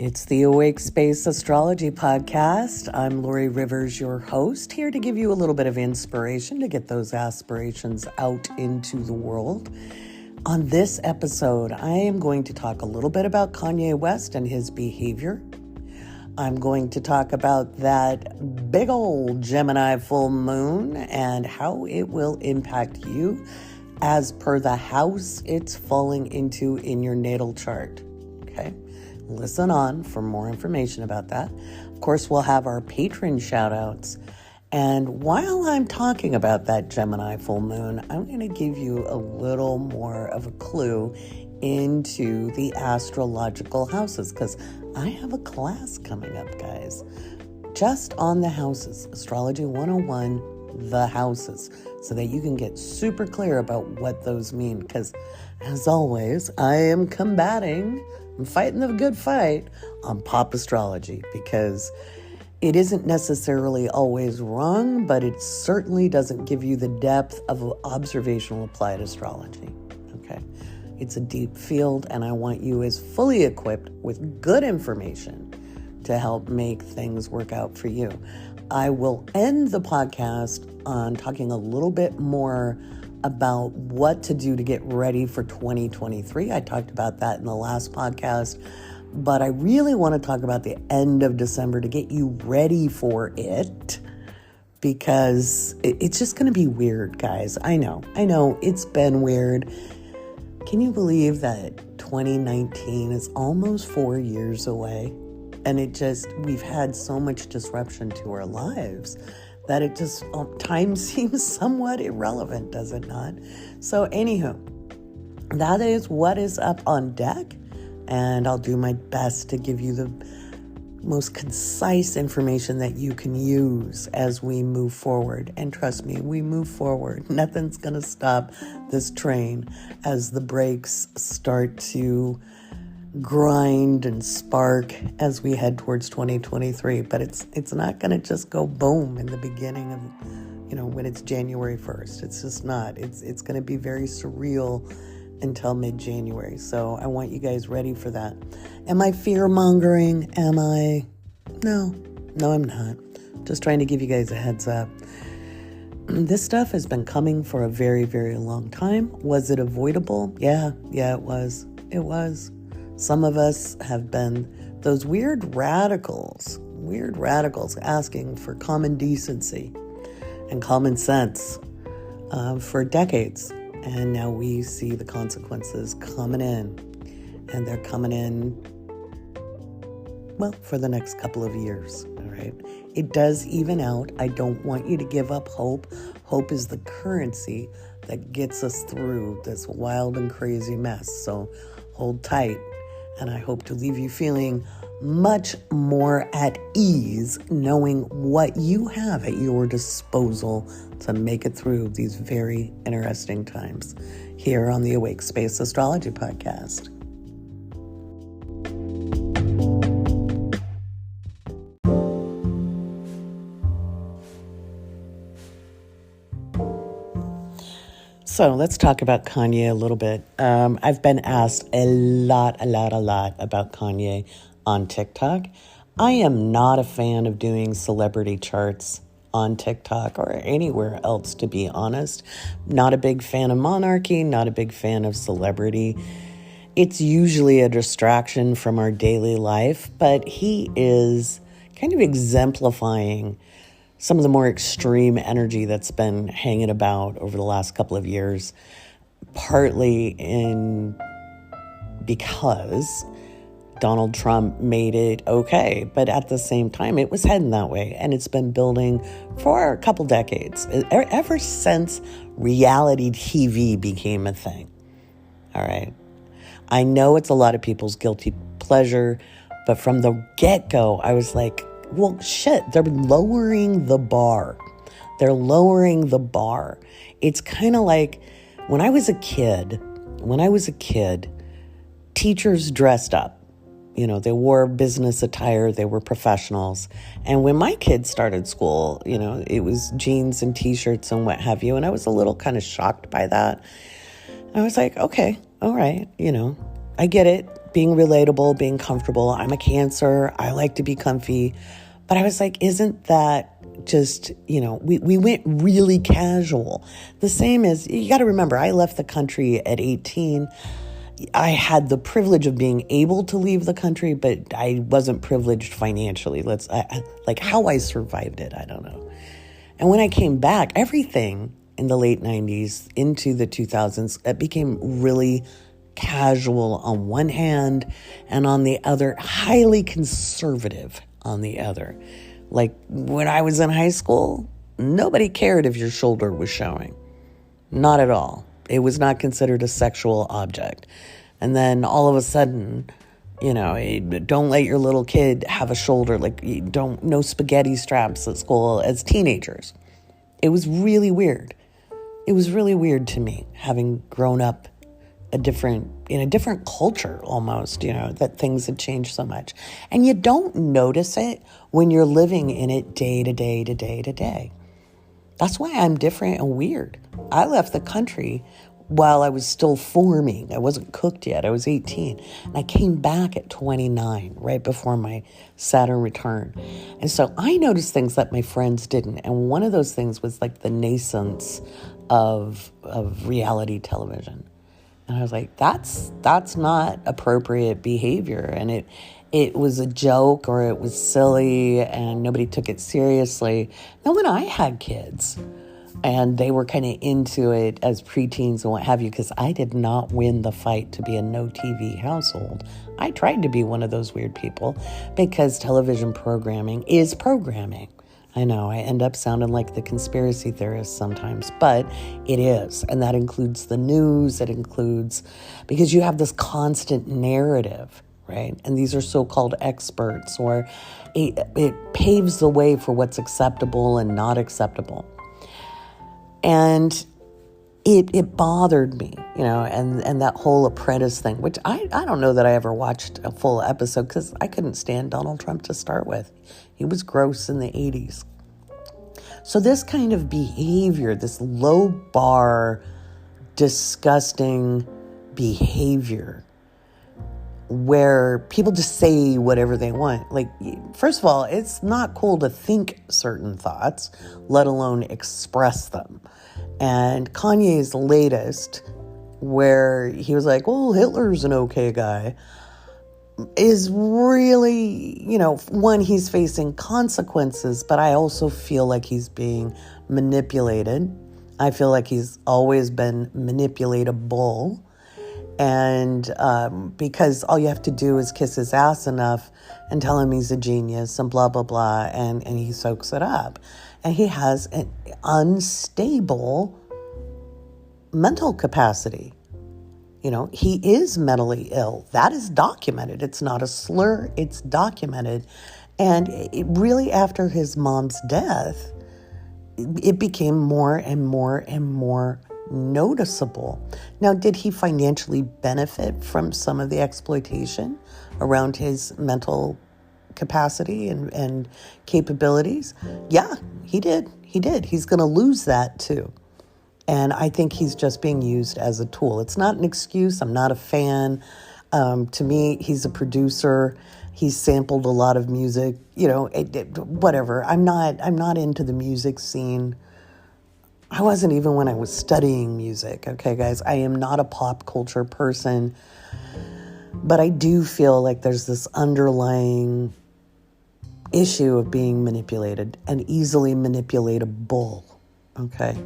It's the Awake Space Astrology Podcast. I'm Lori Rivers, your host, here to give you a little bit of inspiration to get those aspirations out into the world. On this episode, I am going to talk a little bit about Kanye West and his behavior. I'm going to talk about that big old Gemini full moon and how it will impact you as per the house it's falling into in your natal chart. Okay? Listen on for more information about that. Of course, we'll have our patron shout-outs. And while I'm talking about that Gemini full moon, I'm going to give you a little more of a clue into the astrological houses, because I have a class coming up, guys, just on the houses. Astrology 101, the houses, so that you can get super clear about what those mean. Because, as always, I'm fighting the good fight on pop astrology, because it isn't necessarily always wrong, but it certainly doesn't give you the depth of observational applied astrology. Okay? It's a deep field, and I want you as fully equipped with good information to help make things work out for you. I will end the podcast on talking a little bit more about what to do to get ready for 2023. I talked about that in the last podcast, but I really want to talk about the end of December to get you ready for it, because it's just going to be weird, guys. I know, it's been weird. Can you believe that 2019 is almost 4 years away? And we've had so much disruption to our lives that it just, time seems somewhat irrelevant, does it not? So anywho, that is what is up on deck, and I'll do my best to give you the most concise information that you can use as we move forward. And trust me, we move forward. Nothing's going to stop this train as the brakes start to grind and spark as we head towards 2023. But it's not going to just go boom in the beginning of, when it's January 1st. It's just not. It's going to be very surreal until mid-January. So I want you guys ready for that. Am I fear-mongering? Am I? No, I'm not. Just trying to give you guys a heads up. This stuff has been coming for a very, very long time. Was it avoidable? Yeah, it was. It was. Some of us have been those weird radicals asking for common decency and common sense for decades. And now we see the consequences coming in. And they're coming in, for the next couple of years. All right. It does even out. I don't want you to give up hope. Hope is the currency that gets us through this wild and crazy mess. So hold tight. And I hope to leave you feeling much more at ease, knowing what you have at your disposal to make it through these very interesting times here on the Awake Space Astrology Podcast. So let's talk about Kanye a little bit. I've been asked a lot about Kanye on TikTok. I am not a fan of doing celebrity charts on TikTok or anywhere else, to be honest. Not a big fan of monarchy, not a big fan of celebrity. It's usually a distraction from our daily life, but he is kind of exemplifying some of the more extreme energy that's been hanging about over the last couple of years, partly because Donald Trump made it okay, but at the same time, it was heading that way, and it's been building for a couple decades, ever since reality TV became a thing. All right. I know it's a lot of people's guilty pleasure, but from the get-go, I was like, well, shit, they're lowering the bar. It's kind of like when I was a kid, teachers dressed up. They wore business attire, they were professionals. And when my kids started school, it was jeans and t-shirts and what have you. And I was a little kind of shocked by that. I was like, okay, all right, I get it. being relatable, being comfortable. I'm a Cancer. I like to be comfy. But I was like, isn't that just, we went really casual. The same as, you got to remember, I left the country at 18. I had the privilege of being able to leave the country, but I wasn't privileged financially. Like how I survived it, I don't know. And when I came back, everything in the late 90s into the 2000s, it became really casual on one hand, and on the other, highly conservative on the other. Like when I was in high school, nobody cared if your shoulder was showing. Not at all. It was not considered a sexual object. And then all of a sudden, don't let your little kid have a shoulder, no spaghetti straps at school as teenagers. It was really weird. It was really weird to me, having grown up in a different culture almost, that things had changed so much. And you don't notice it when you're living in it day to day to day to day. That's why I'm different and weird. I left the country while I was still forming. I wasn't cooked yet. I was 18. And I came back at 29, right before my Saturn return. And so I noticed things that my friends didn't. And one of those things was like the nascence of reality television. And I was like, that's not appropriate behavior. And it was a joke, or it was silly, and nobody took it seriously. Now, when I had kids, and they were kind of into it as preteens and what have you, because I did not win the fight to be a no TV household. I tried to be one of those weird people, because television programming is programming. I know, I end up sounding like the conspiracy theorist sometimes, but it is. And that includes the news. It includes, because you have this constant narrative, right? And these are so-called experts, or it paves the way for what's acceptable and not acceptable. And it bothered me, and that whole Apprentice thing, which I don't know that I ever watched a full episode, because I couldn't stand Donald Trump to start with. He was gross in the 80s. So this kind of behavior, this low bar, disgusting behavior, where people just say whatever they want. Like, first of all, it's not cool to think certain thoughts, let alone express them. And Kanye's latest, where he was like, well, Hitler's an okay guy, is really, one, he's facing consequences, but I also feel like he's being manipulated. I feel like he's always been manipulatable. And because all you have to do is kiss his ass enough and tell him he's a genius and blah, blah, blah, and he soaks it up. And he has an unstable mental capacity. He is mentally ill. That is documented. It's not a slur. It's documented. And it really, after his mom's death, it became more and more and more noticeable. Now, did he financially benefit from some of the exploitation around his mental capacity and capabilities? Yeah, he did. He's going to lose that too. And I think he's just being used as a tool. It's not an excuse. I'm not a fan. To me, he's a producer. He's sampled a lot of music, whatever. I'm not into the music scene. I wasn't even when I was studying music. Okay, guys, I am not a pop culture person, but I do feel like there's this underlying issue of being manipulated and easily manipulatable. Okay.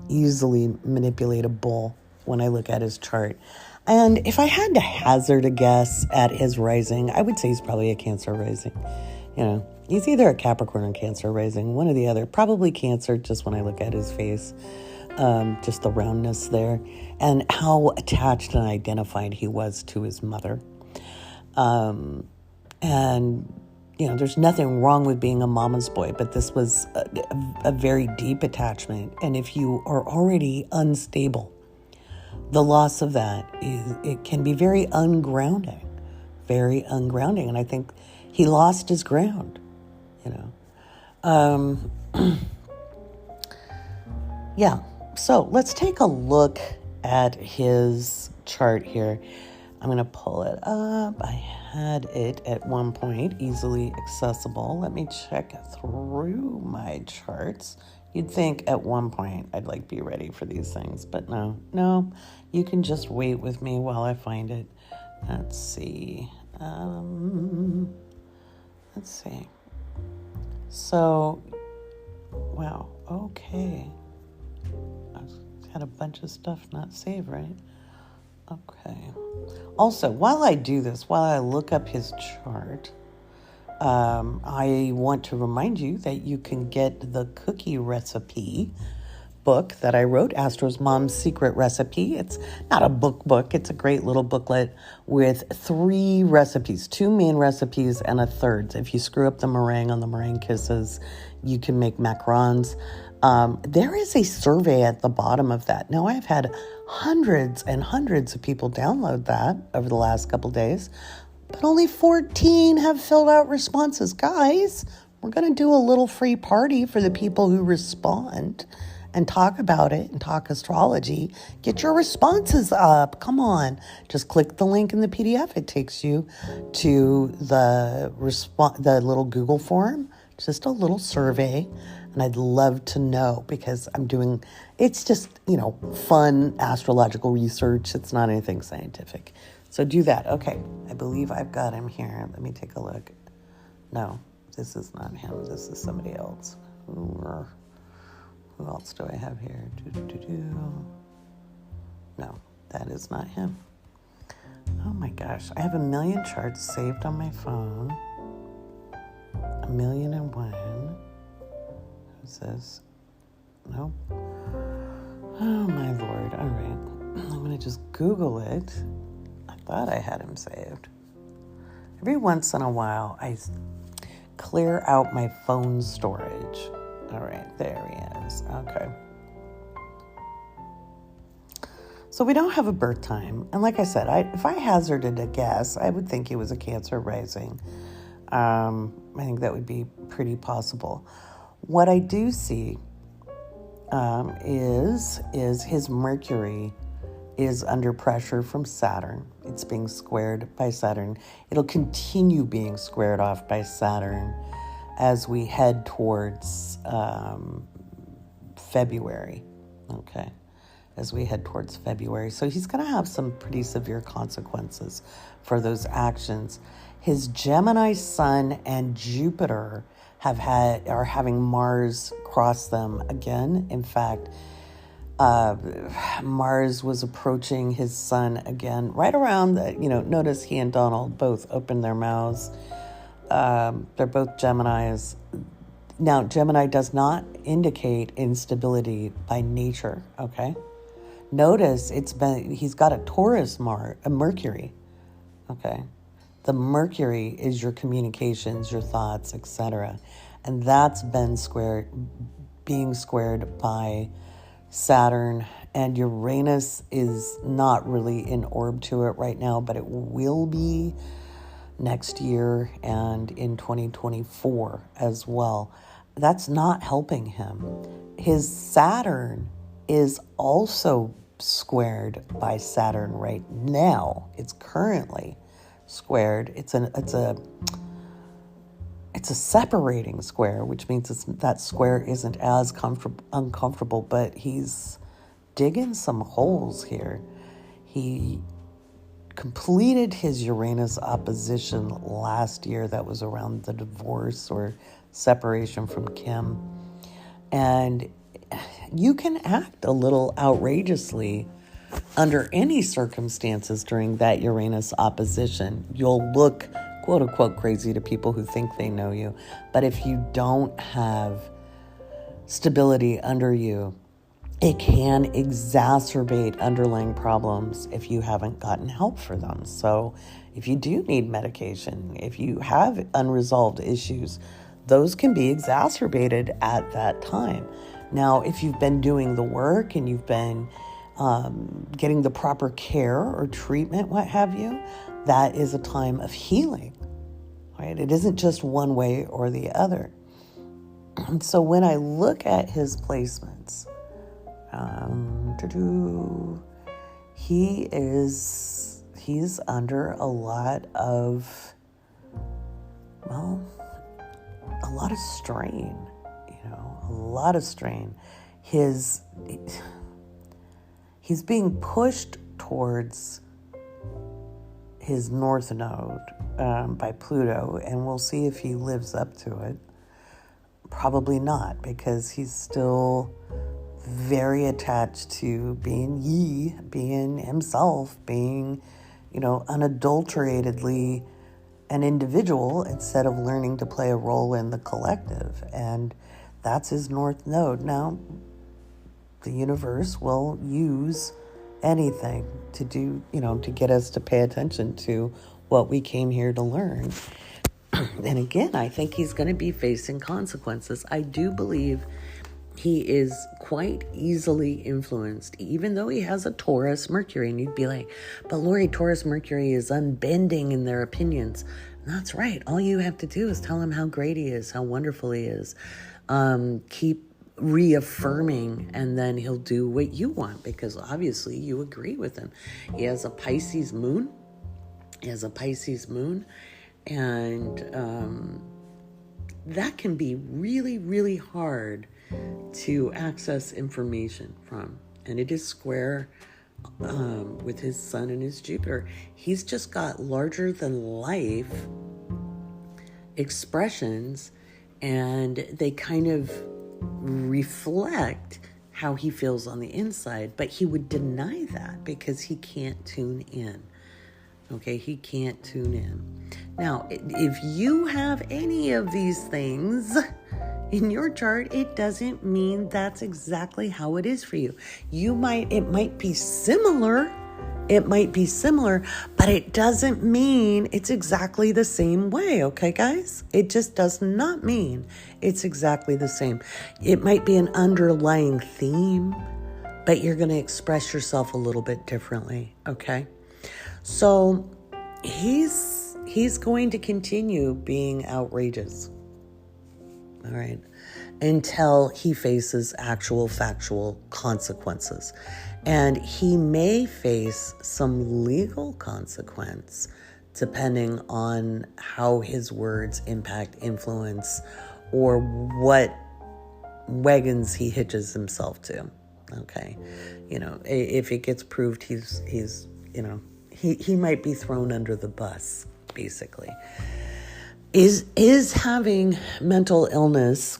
Easily manipulatable when I look at his chart. And if I had to hazard a guess at his rising, I would say he's probably a Cancer rising. He's either a Capricorn or Cancer rising, one or the other. Probably Cancer, just when I look at his face, just the roundness there, and how attached and identified he was to his mother. And there's nothing wrong with being a mama's boy, but this was a very deep attachment. And if you are already unstable, the loss of that it can be very ungrounding. And I think he lost his ground, Yeah, so let's take a look at his chart here. I'm going to pull it up. I had it at one point easily accessible. Let me check through my charts. You'd think at one point I'd like be ready for these things, but no, you can just wait with me while I find it. Let's see. So, wow, okay. I've had a bunch of stuff not saved, right? Okay. Also, while I do this, while I look up his chart, I want to remind you that you can get the cookie recipe book that I wrote, Astro's Mom's Secret Recipe. It's not a book. It's a great little booklet with 3 recipes, 2 main recipes and a third. If you screw up the meringue on the meringue kisses, you can make macarons. There is a survey at the bottom of that. Now, I've had hundreds and hundreds of people download that over the last couple days, but only 14 have filled out responses. Guys, we're going to do a little free party for the people who respond and talk about it and talk astrology. Get your responses up. Come on. Just click the link in the PDF. It takes you to the little Google form, just a little survey. And I'd love to know because it's just, fun astrological research. It's not anything scientific. So do that. Okay. I believe I've got him here. Let me take a look. No, this is not him. This is somebody else. Who else do I have here? No, that is not him. Oh my gosh. I have 1 million charts saved on my phone. 1,000,001. Who's this? Nope. Oh my Lord. All right. I'm going to just Google it. I thought I had him saved. Every once in a while, I clear out my phone storage. All right, there he is. Okay. So we don't have a birth time. And like I said, if I hazarded a guess, I would think he was a Cancer rising. I think that would be pretty possible. What I do see is his Mercury is under pressure from Saturn. It's being squared by Saturn. It'll continue being squared off by Saturn as we head towards February, okay? As we head towards February. So he's going to have some pretty severe consequences for those actions. His Gemini Sun and Jupiter are having Mars cross them again. In fact, Mars was approaching his Sun again right around notice he and Donald both opened their mouths. They're both Geminis. Now, Gemini does not indicate instability by nature, okay? Notice he's got a Taurus a Mercury, okay? The Mercury is your communications, your thoughts, etc. And that's being squared by Saturn, and Uranus is not really in orb to it right now, but it will be next year and in 2024 as well. That's not helping him. His Saturn is also squared by Saturn right now. It's currently squared. It's a separating square, which means that square isn't as uncomfortable, but he's digging some holes here. He completed his Uranus opposition last year. That was around the divorce or separation from Kim. And you can act a little outrageously under any circumstances during that Uranus opposition. You'll look, quote unquote, crazy to people who think they know you. But if you don't have stability under you, it can exacerbate underlying problems if you haven't gotten help for them. So if you do need medication, if you have unresolved issues, those can be exacerbated at that time. Now, if you've been doing the work and you've been getting the proper care or treatment, what have you, that is a time of healing, right? It isn't just one way or the other. And so when I look at his placements, he's under a lot of strain, a lot of strain. He's being pushed towards his north node by Pluto, and we'll see if he lives up to it. Probably not, because he's still very attached to being himself, being, unadulteratedly an individual instead of learning to play a role in the collective. And that's his north node. Now, the universe will use anything to do, to get us to pay attention to what we came here to learn. And again, I think he's going to be facing consequences. I do believe he is quite easily influenced, even though he has a Taurus Mercury. And you'd be like, but Lori, Taurus Mercury is unbending in their opinions. And that's right. All you have to do is tell him how great he is, how wonderful he is. Keep reaffirming, and then he'll do what you want, because obviously you agree with him. He has a Pisces moon. And that can be really, really hard to access information from. And it is square with his Sun and his Jupiter. He's just got larger than life expressions, and they kind of reflect how he feels on the inside. But he would deny that because he can't tune in. Okay, he can't tune in. Now, if you have any of these things in your chart, it doesn't mean that's exactly how it is for you. It might be similar, but it doesn't mean it's exactly the same way, okay, guys? It just does not mean it's exactly the same. It might be an underlying theme, but you're going to express yourself a little bit differently, okay? So he's going to continue being outrageous, all right, until he faces actual factual consequences. And he may face some legal consequence depending on how his words impact, influence, or what wagons he hitches himself to, okay? If it gets proved he might be thrown under the bus, basically. Is having mental illness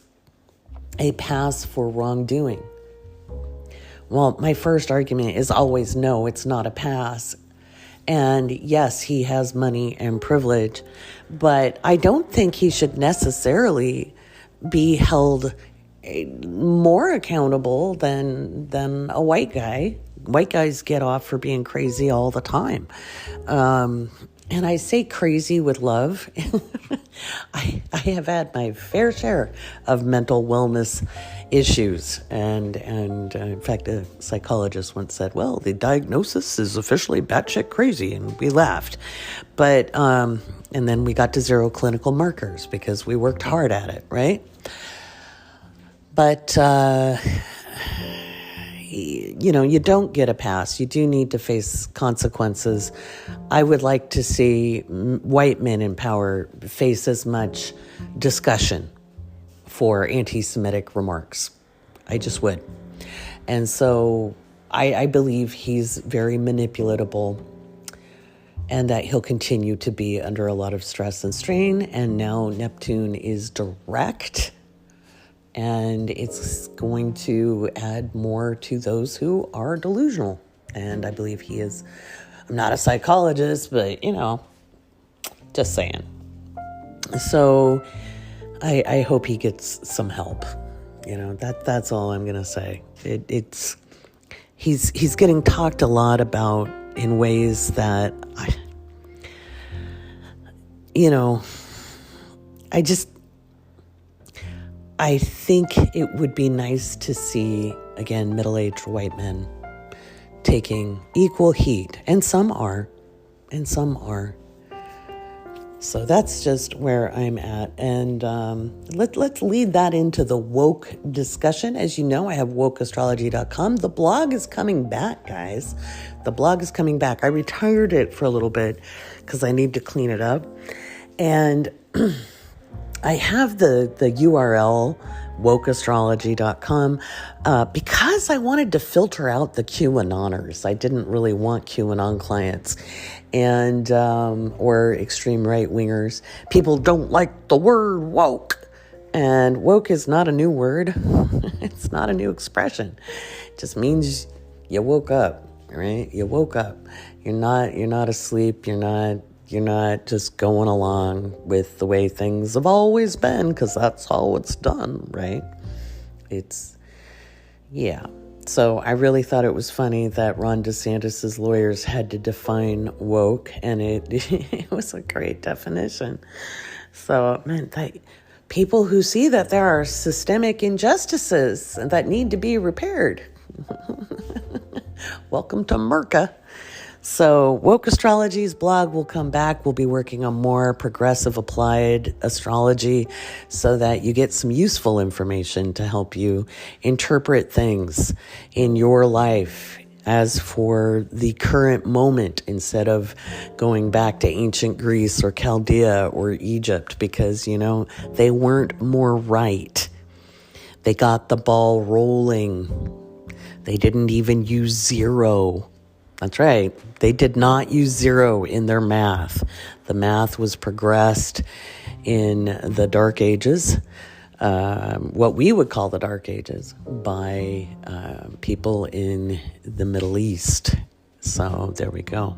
a pass for wrongdoing? Well, my first argument is always no, it's not a pass. And yes, he has money and privilege, but I don't think he should necessarily be held more accountable than a white guy. White guys get off for being crazy all the time. And I say crazy with love. I have had my fair share of mental wellness issues. And in fact, a psychologist once said, well, the diagnosis is officially batshit crazy. And we laughed. But, and then we got to 0 clinical markers because we worked hard at it, right? But, you don't get a pass. You do need to face consequences. I would like to see white men in power face as much discussion for anti-Semitic remarks. I just would. And so I believe he's very manipulatable, and that he'll continue to be under a lot of stress and strain. And now Neptune is direct, and it's going to add more to those who are delusional. And I believe he is. I'm not a psychologist, but, just saying. So I hope he gets some help. That's all I'm going to say. He's getting talked a lot about in ways that I think it would be nice to see, again, middle-aged white men taking equal heed, and some are, So that's just where I'm at. And let's lead that into the woke discussion. As you know, I have wokeastrology.com. The blog is coming back, guys. The blog is coming back. I retired it for a little bit because I need to clean it up. And I have the URL, wokeastrology.com, because I wanted to filter out the QAnoners. I didn't really want QAnon clients and or extreme right-wingers. People don't like the word woke. And woke is not a new word. It's not a new expression. It just means you woke up, right? You woke up. You're not asleep. You're not just going along with the way things have always been, because that's how it's done, right? Yeah. So I really thought it was funny that Ron DeSantis' lawyers had to define woke, and it was a great definition. So it meant that people who see that there are systemic injustices that need to be repaired. Welcome to Merca. So Woke Astrology's blog will come back. We'll be working on more progressive applied astrology so that you get some useful information to help you interpret things in your life as for the current moment, instead of going back to ancient Greece or Chaldea or Egypt, because, they weren't more right. They got the ball rolling. They didn't even use zero. That's right. They did not use zero in their math. The math was progressed in the Dark Ages, what we would call the Dark Ages, by people in the Middle East. So there we go.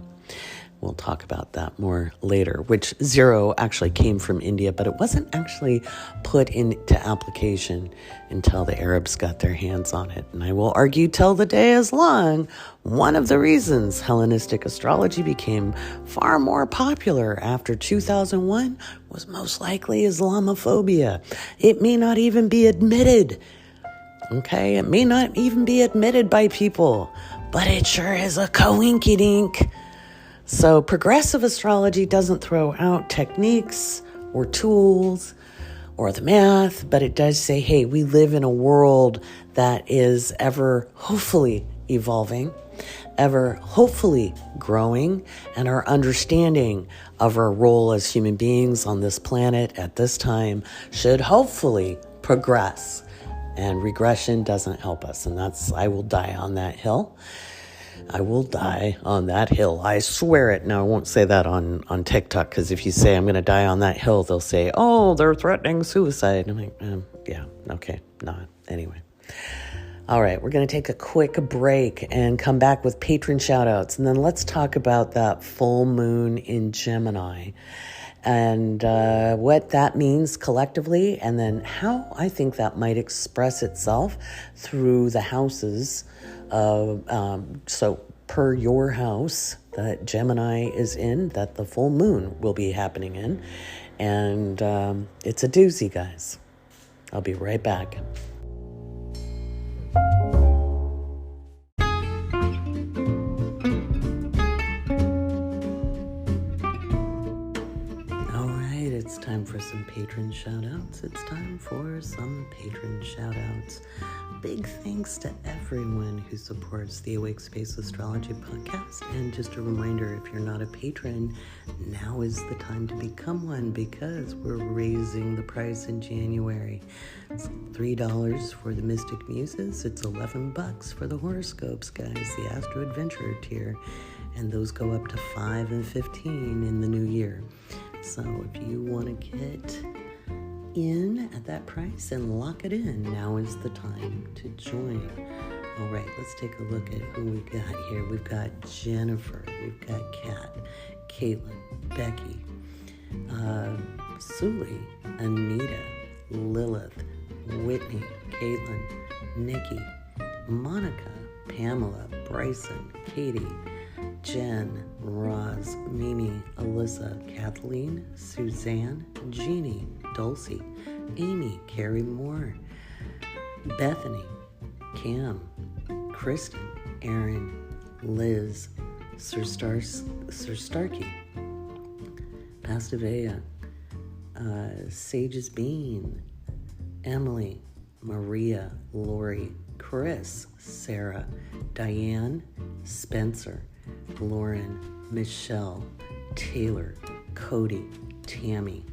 We'll talk about that more later, which zero actually came from India, but it wasn't actually put into application until the Arabs got their hands on it. And I will argue till the day is long, one of the reasons Hellenistic astrology became far more popular after 2001 was most likely Islamophobia. It may not even be admitted. Okay, it may not even be admitted by people, but it sure is a coinkydink. So progressive astrology doesn't throw out techniques or tools or the math, but it does say, hey, we live in a world that is ever hopefully evolving, ever hopefully growing, and our understanding of our role as human beings on this planet at this time should hopefully progress. And regression doesn't help us, and I will die on that hill. I will die on that hill. I swear it. Now, I won't say that on TikTok, because if you say I'm going to die on that hill, they'll say, oh, they're threatening suicide. I'm like, yeah, okay, not. Anyway. All right, we're going to take a quick break and come back with patron shout-outs. And then let's talk about that full moon in Gemini and what that means collectively, and then how I think that might express itself through the houses. So per your house that Gemini is in, that the full moon will be happening in. And it's a doozy, guys. I'll be right back. It's time for some patron shout-outs. It's time for some patron shout-outs. Big thanks to everyone who supports the Awake Space Astrology podcast. And just a reminder, if you're not a patron, now is the time to become one, because we're raising the price in January. It's $3 for the Mystic Muses. It's $11 for the horoscopes, guys, the Astro Adventurer tier. And those go up to $5 and $15 in the new year. So if you want to get in at that price and lock it in, now is the time to join. All right, let's take a look at who we got here. We've got Jennifer, we've got Kat, Caitlin, Becky, Suli, Anita, Lilith, Whitney, Caitlin, Nikki, Monica, Pamela, Bryson, Katie, Jen, Roz, Mimi, Alyssa, Kathleen, Suzanne, Jeannie, Dulcie, Amy, Carrie Moore, Bethany, Cam, Kristen, Aaron, Liz, Sir Starkey, Pastavea, Sage's Bean, Emily, Maria, Lori, Chris, Sarah, Diane, Spencer, Lauren, Michelle, Taylor, Cody, Tammy,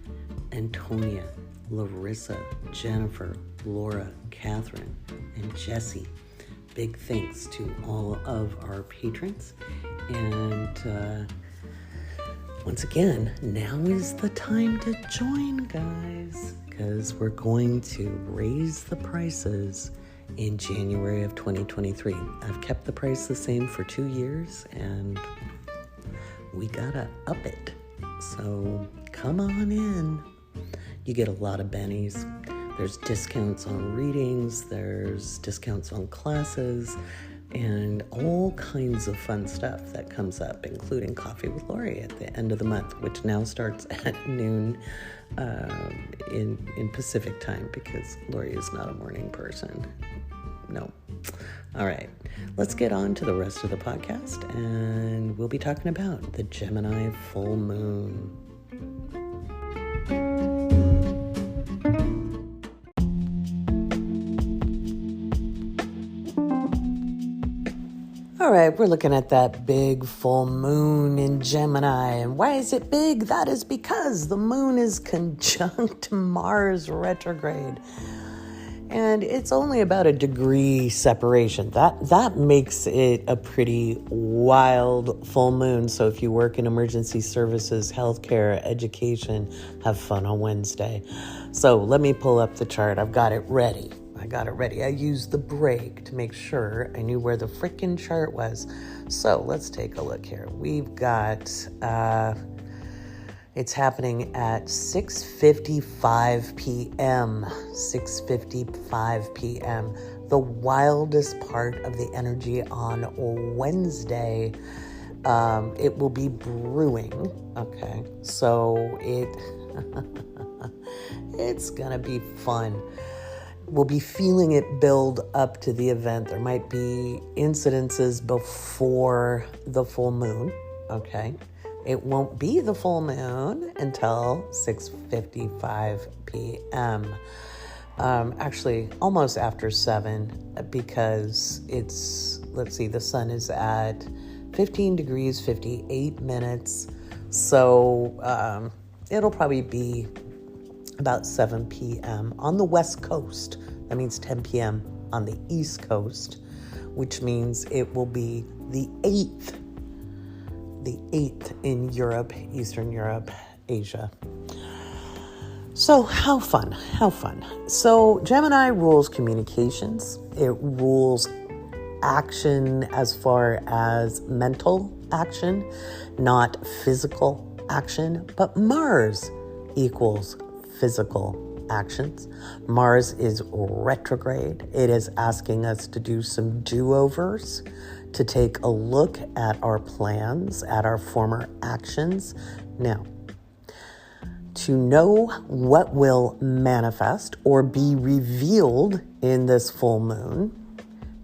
Antonia, Larissa, Jennifer, Laura, Catherine, and Jessie. Big thanks to all of our patrons. And once again, now is the time to join, guys, because we're going to raise the prices in January of 2023. I've kept the price the same for 2 years, and we gotta up it. So come on in. You get a lot of bennies. There's discounts on readings, there's discounts on classes, and all kinds of fun stuff that comes up, including Coffee with Lori at the end of the month, which now starts at noon in Pacific time, because Lori is not a morning person. No. All right, let's get on to the rest of the podcast, and we'll be talking about the Gemini full moon. All right, we're looking at that big full moon in Gemini. And why is it big? That is because the moon is conjunct Mars retrograde. And it's only about a degree separation. That makes it a pretty wild full moon. So if you work in emergency services, healthcare, education, have fun on Wednesday. So let me pull up the chart. I've got it ready. I used the break to make sure I knew where the frickin' chart was. So let's take a look here. We've got, it's happening at 6:55 p.m. 6:55 p.m. The wildest part of the energy on Wednesday. It will be brewing. Okay. So it's gonna be fun. We'll be feeling it build up to the event. There might be incidences before the full moon, okay? It won't be the full moon until 6:55 p.m. Actually, almost after 7, because the sun is at 15 degrees, 58 minutes. So it'll probably be about 7 p.m. on the West Coast. That means 10 p.m. on the East Coast, which means it will be the 8th in Europe, Eastern Europe, Asia. So how fun. So Gemini rules communications. It rules action as far as mental action, not physical action, but Mars equals physical actions. Mars is retrograde. It is asking us to do some do-overs, to take a look at our plans, at our former actions. Now, to know what will manifest or be revealed in this full moon,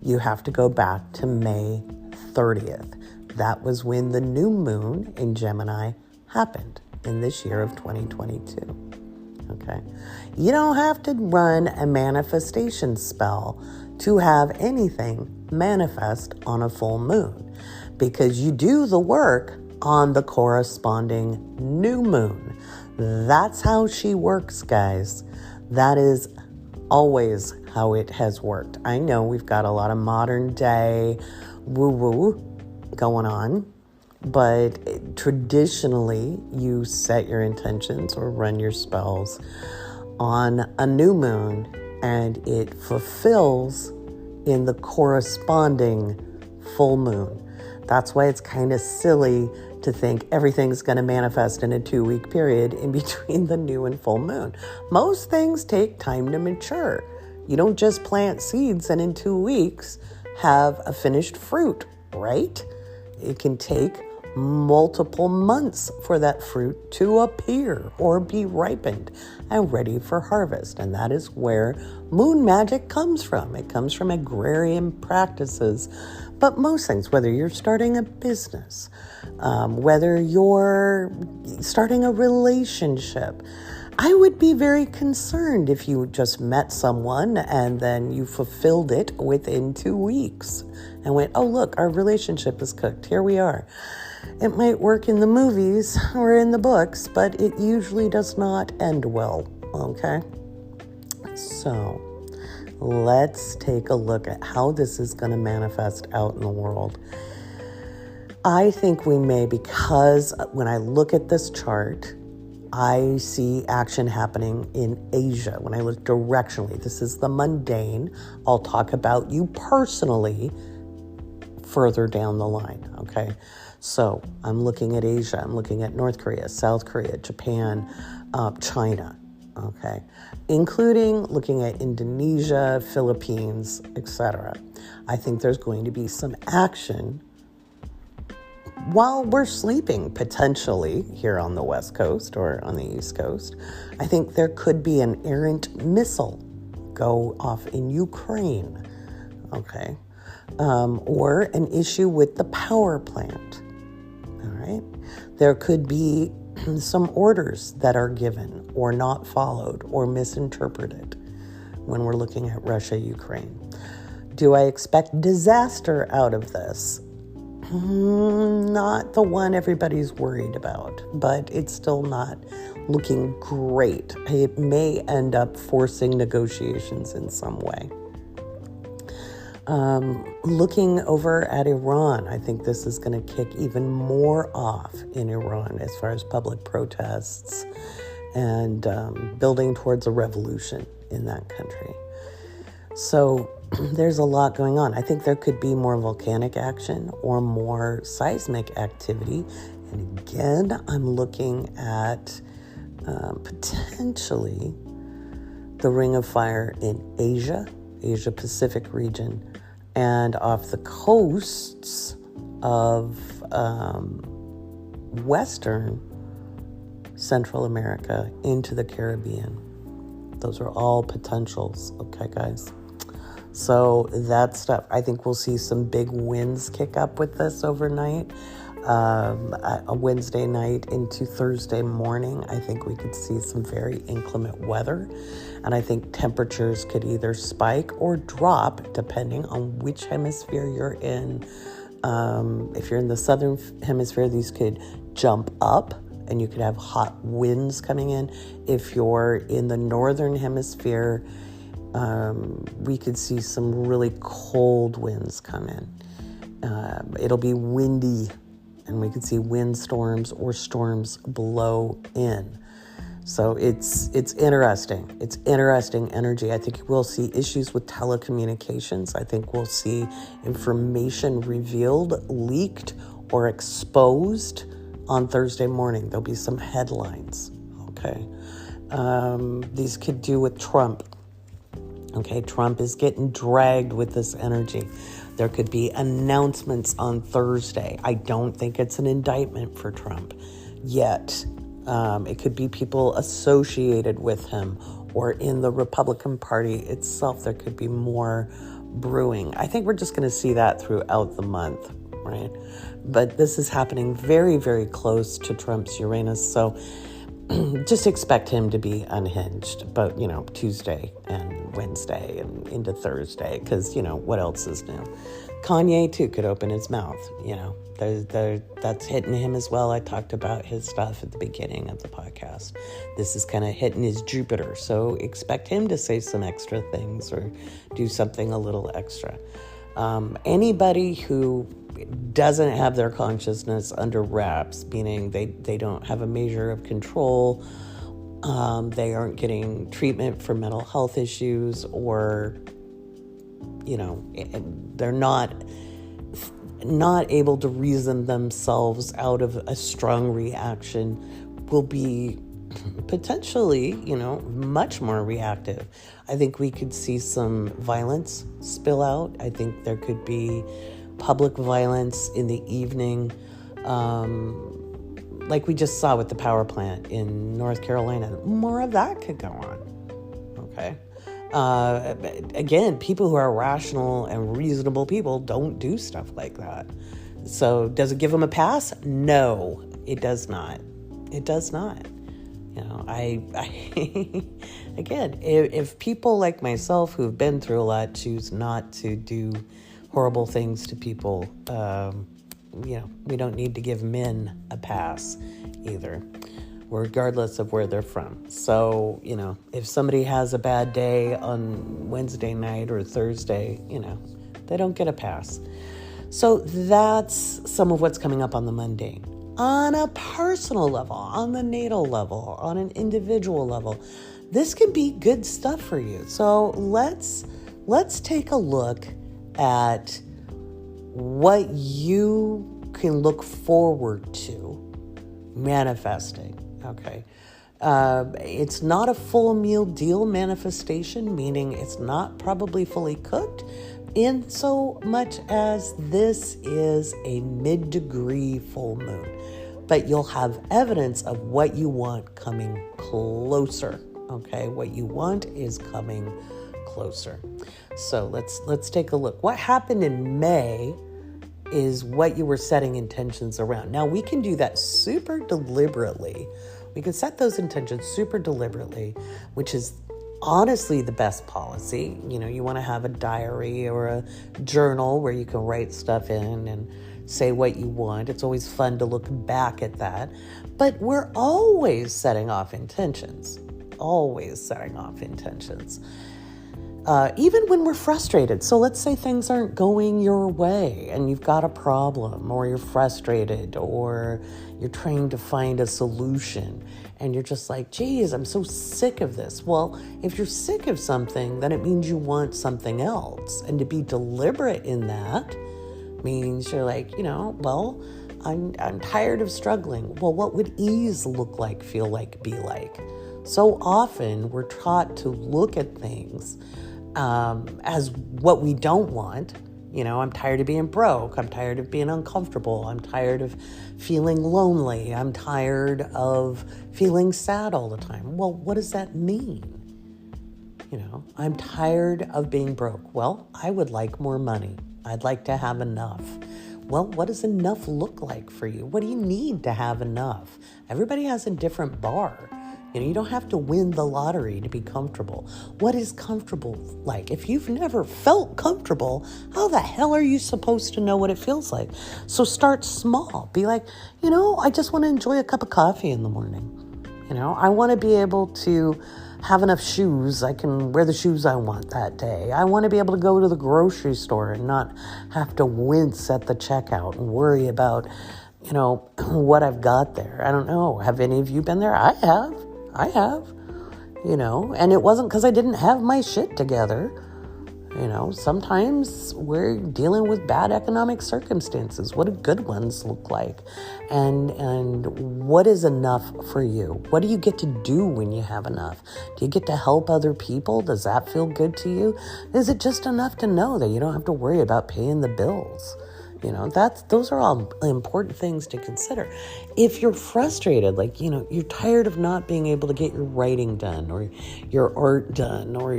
you have to go back to May 30th. That was when the new moon in Gemini happened in this year of 2022. Okay. You don't have to run a manifestation spell to have anything manifest on a full moon, because you do the work on the corresponding new moon. That's how she works, guys. That is always how it has worked. I know we've got a lot of modern day woo-woo going on, but traditionally, you set your intentions or run your spells on a new moon, and it fulfills in the corresponding full moon. That's why it's kind of silly to think everything's going to manifest in a 2-week period in between the new and full moon. Most things take time to mature. You don't just plant seeds and in 2 weeks have a finished fruit, right? It can take multiple months for that fruit to appear or be ripened and ready for harvest. And that is where moon magic comes from. It comes from agrarian practices. But most things, whether you're starting a business, whether you're starting a relationship, I would be very concerned if you just met someone and then you fulfilled it within 2 weeks and went, oh, look, our relationship is cooked. Here we are. It might work in the movies or in the books, but it usually does not end well, okay? So let's take a look at how this is going to manifest out in the world. I think we may, because when I look at this chart, I see action happening in Asia. When I look directionally, this is the mundane. I'll talk about you personally further down the line, okay? So I'm looking at Asia. I'm looking at North Korea, South Korea, Japan, China, okay? Including looking at Indonesia, Philippines, etc. I think there's going to be some action while we're sleeping, potentially, here on the West Coast or on the East Coast. I think there could be an errant missile go off in Ukraine, okay? Or an issue with the power plant, all right? There could be some orders that are given or not followed or misinterpreted when we're looking at Russia, Ukraine. Do I expect disaster out of this? Not the one everybody's worried about, but it's still not looking great. It may end up forcing negotiations in some way. Looking over at Iran, I think this is going to kick even more off in Iran as far as public protests and building towards a revolution in that country. So there's a lot going on. I think there could be more volcanic action or more seismic activity. And again, I'm looking at potentially the Ring of Fire in Asia Pacific region, and off the coasts of Western Central America into the Caribbean. Those are all potentials, okay, guys? So that stuff, I think we'll see some big winds kick up with this overnight. A Wednesday night into Thursday morning, I think we could see some very inclement weather. And I think temperatures could either spike or drop depending on which hemisphere you're in. If you're in the southern hemisphere, these could jump up and you could have hot winds coming in. If you're in the northern hemisphere, we could see some really cold winds come in. It'll be windy, and we could see windstorms or storms blow in. So it's interesting. It's interesting energy. I think we'll see issues with telecommunications. I think we'll see information revealed, leaked, or exposed on Thursday morning. There'll be some headlines, okay? These could do with Trump. Okay, Trump is getting dragged with this energy. There could be announcements on Thursday. I don't think it's an indictment for Trump yet. It could be people associated with him or in the Republican Party itself. There could be more brewing. I think we're just going to see that throughout the month, right? But this is happening very, very close to Trump's Uranus. So just expect him to be unhinged, but, Tuesday and Wednesday and into Thursday, because, what else is new? Kanye, too, could open his mouth, that's hitting him as well. I talked about his stuff at the beginning of the podcast. This is kind of hitting his Jupiter, so expect him to say some extra things or do something a little extra. Anybody who doesn't have their consciousness under wraps, meaning they don't have a measure of control, they aren't getting treatment for mental health issues, or they're not able to reason themselves out of a strong reaction, will be potentially, much more reactive. I think we could see some violence spill out. I think there could be public violence in the evening. Like we just saw with the power plant in North Carolina. More of that could go on. Okay. Again, people who are rational and reasonable people don't do stuff like that. So does it give them a pass? No, it does not. It does not. You know, I again, if people like myself who've been through a lot choose not to do horrible things to people, we don't need to give men a pass either, regardless of where they're from. So, if somebody has a bad day on Wednesday night or Thursday, they don't get a pass. So that's some of what's coming up on the mundane. On a personal level, on the natal level, on an individual level, this can be good stuff for you. So let's take a look at what you can look forward to manifesting. Okay. It's not a full meal deal manifestation, meaning it's not probably fully cooked, in so much as this is a mid-degree full moon. But you'll have evidence of what you want coming closer. Okay, what you want is coming closer. So let's take a look. What happened in May is what you were setting intentions around. Now we can do that super deliberately. We can set those intentions super deliberately, which is honestly the best policy. You want to have a diary or a journal where you can write stuff in and say what you want. It's always fun to look back at that. But we're always setting off intentions. Even when we're frustrated. So let's say things aren't going your way and you've got a problem, or you're frustrated, or you're trying to find a solution and you're just like, geez, I'm so sick of this. Well, if you're sick of something, then it means you want something else. And to be deliberate in that means you're like, well, I'm tired of struggling. Well, what would ease look like, feel like, be like? So often we're taught to look at things as what we don't want. I'm tired of being broke. I'm tired of being uncomfortable. I'm tired of feeling lonely. I'm tired of feeling sad all the time. Well, what does that mean? I'm tired of being broke. Well, I would like more money. I'd like to have enough. Well, what does enough look like for you? What do you need to have enough? Everybody has a different bar. You don't have to win the lottery to be comfortable. What is comfortable like? If you've never felt comfortable, how the hell are you supposed to know what it feels like? So start small. Be like, I just want to enjoy a cup of coffee in the morning. I want to be able to have enough shoes. I can wear the shoes I want that day. I want to be able to go to the grocery store and not have to wince at the checkout and worry about, what I've got there. I don't know. Have any of you been there? I have. And it wasn't because I didn't have my shit together. Sometimes we're dealing with bad economic circumstances. What do good ones look like? And what is enough for you? What do you get to do when you have enough? Do you get to help other people? Does that feel good to you? Is it just enough to know that you don't have to worry about paying the bills? Those are all important things to consider. If you're frustrated, you're tired of not being able to get your writing done or your art done or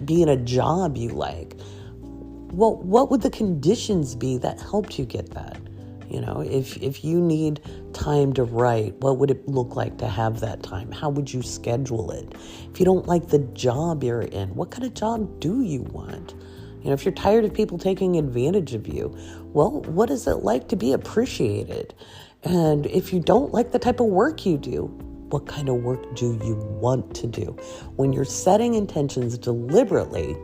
be in a job you like, well, what would the conditions be that helped you get that? If you need time to write, what would it look like to have that time? How would you schedule it? If you don't like the job you're in, what kind of job do you want? If you're tired of people taking advantage of you, well, what is it like to be appreciated? And if you don't like the type of work you do, what kind of work do you want to do? When you're setting intentions deliberately,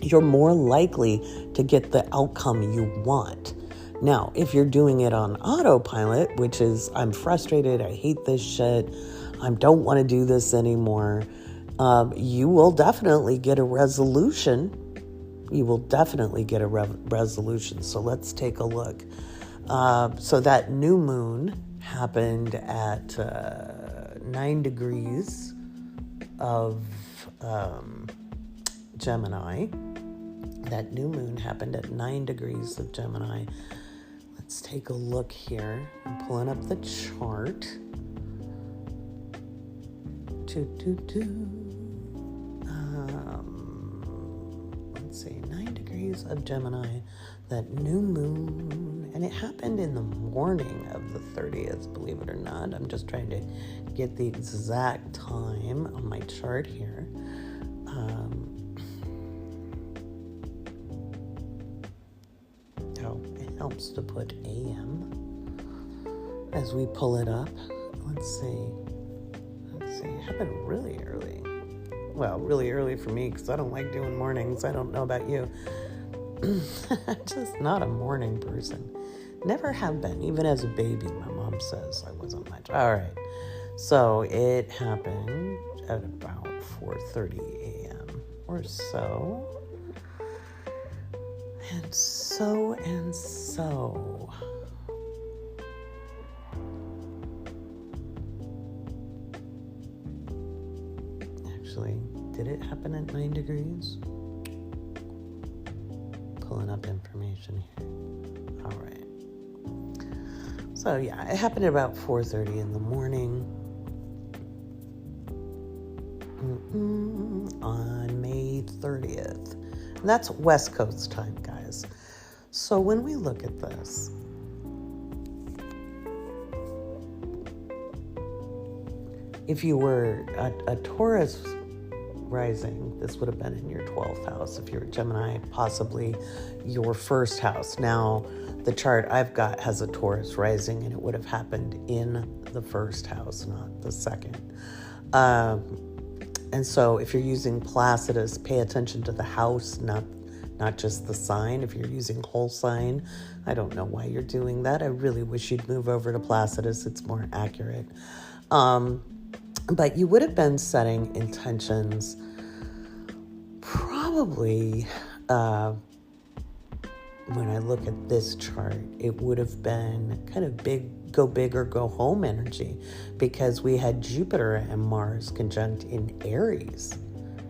you're more likely to get the outcome you want. Now, if you're doing it on autopilot, which is, I'm frustrated, I hate this shit, I don't want to do this anymore, you will definitely get a resolution. Resolution. So let's take a look. So that new moon happened at 9 degrees of Gemini. That new moon happened at 9 degrees of Gemini. Let's take a look here. I'm pulling up the chart. Let's see, 9 degrees of Gemini, that new moon, and it happened in the morning of the 30th, believe it or not. I'm just trying to get the exact time on my chart here. It helps to put AM as we pull it up. Let's see, it happened really early. Well, really early for me because I don't like doing mornings. I don't know about you. Just not a morning person. Never have been. Even as a baby, my mom says I wasn't much. All right. So it happened at about 4:30 a.m. or so. And so. Actually, did it happen at 9 degrees? Pulling up information here. All right. So yeah, it happened at about 4:30 in the morning on May 30th. And that's West Coast time, guys. So when we look at this, if you were a Taurus rising, this would have been in your 12th house. If you're a Gemini, possibly your first house. Now, the chart I've got has a Taurus rising, and it would have happened in the first house, not the second. And so if you're using Placidus, pay attention to the house, not just the sign. If you're using whole sign, I don't know why you're doing that. I really wish you'd move over to Placidus. It's more accurate. But you would have been setting intentions probably, when I look at this chart, it would have been kind of go big or go home energy, because we had Jupiter and Mars conjunct in Aries.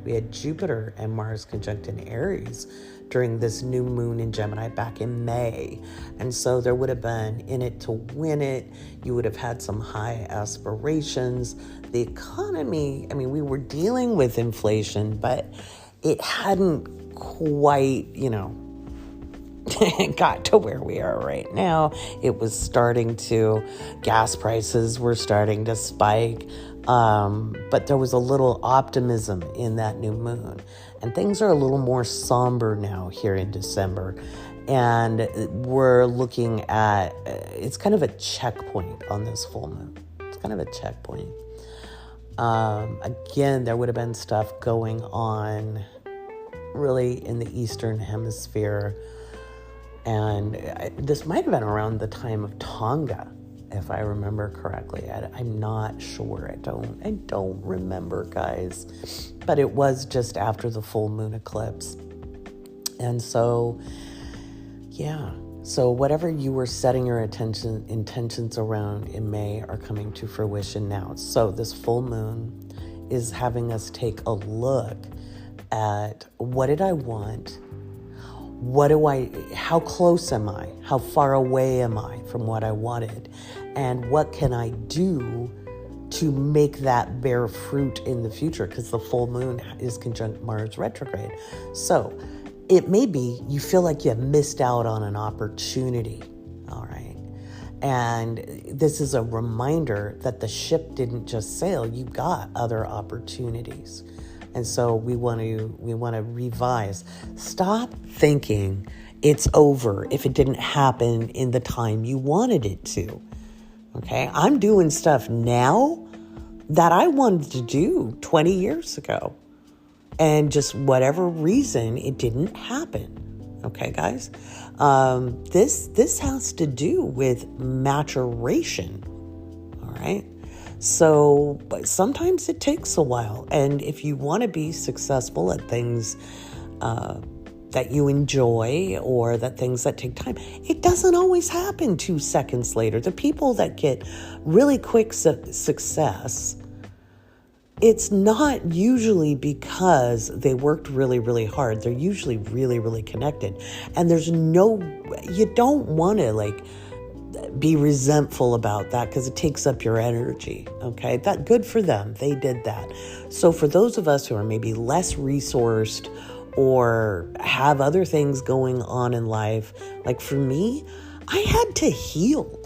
We had Jupiter and Mars conjunct in Aries during this new moon in Gemini back in May. And so there would have been in it to win it. You would have had some high aspirations. The economy, I mean, we were dealing with inflation, but it hadn't quite, got to where we are right now. It was starting to, gas prices were starting to spike. But there was a little optimism in that new moon. And things are a little more somber now here in December. And we're looking at, it's kind of a checkpoint on this full moon. It's kind of a checkpoint. Again, there would have been stuff going on really in the Eastern Hemisphere. And this might have been around the time of Tonga, if I remember correctly. I'm not sure. I don't remember, guys. But it was just after the full moon eclipse. And so, yeah. So whatever you were setting your intentions around in May are coming to fruition now. So this full moon is having us take a look at, what did I want? How close am I? How far away am I from what I wanted? And what can I do to make that bear fruit in the future? Because the full moon is conjunct Mars retrograde. So it may be you feel like you missed out on an opportunity, all right? And this is a reminder that the ship didn't just sail. You got other opportunities. And so we want to revise. Stop thinking it's over if it didn't happen in the time you wanted it to. Okay? I'm doing stuff now that I wanted to do 20 years ago. And just whatever reason, it didn't happen. Okay, guys? This has to do with maturation. All right? So, but sometimes it takes a while. And if you want to be successful at things that you enjoy, or that things that take time, it doesn't always happen 2 seconds later. The people that get really quick success, it's not usually because they worked really, really hard. They're usually really, really connected. And you don't want to be resentful about that because it takes up your energy. Okay, that good for them. They did that. So for those of us who are maybe less resourced or have other things going on in life, like for me, I had to heal.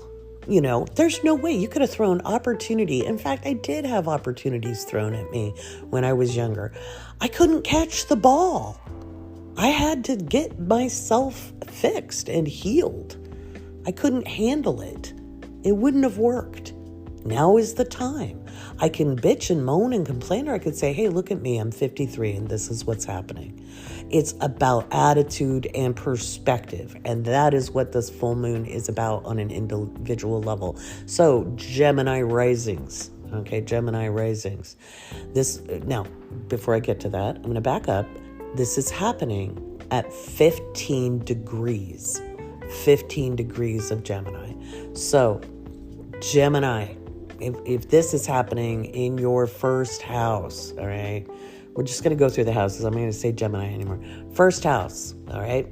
There's no way you could have thrown opportunity. In fact, I did have opportunities thrown at me when I was younger. I couldn't catch the ball. I had to get myself fixed and healed. I couldn't handle it. It wouldn't have worked. Now is the time. I can bitch and moan and complain, or I could say, hey, look at me, I'm 53 and this is what's happening. It's about attitude and perspective. And that is what this full moon is about on an individual level. So Gemini risings. Okay, Gemini risings. Now, before I get to that, I'm going to back up. This is happening at 15 degrees. 15 degrees of Gemini. So, Gemini, if this is happening in your first house, all right, we're just going to go through the houses. I'm not going to say Gemini anymore. First house, all right,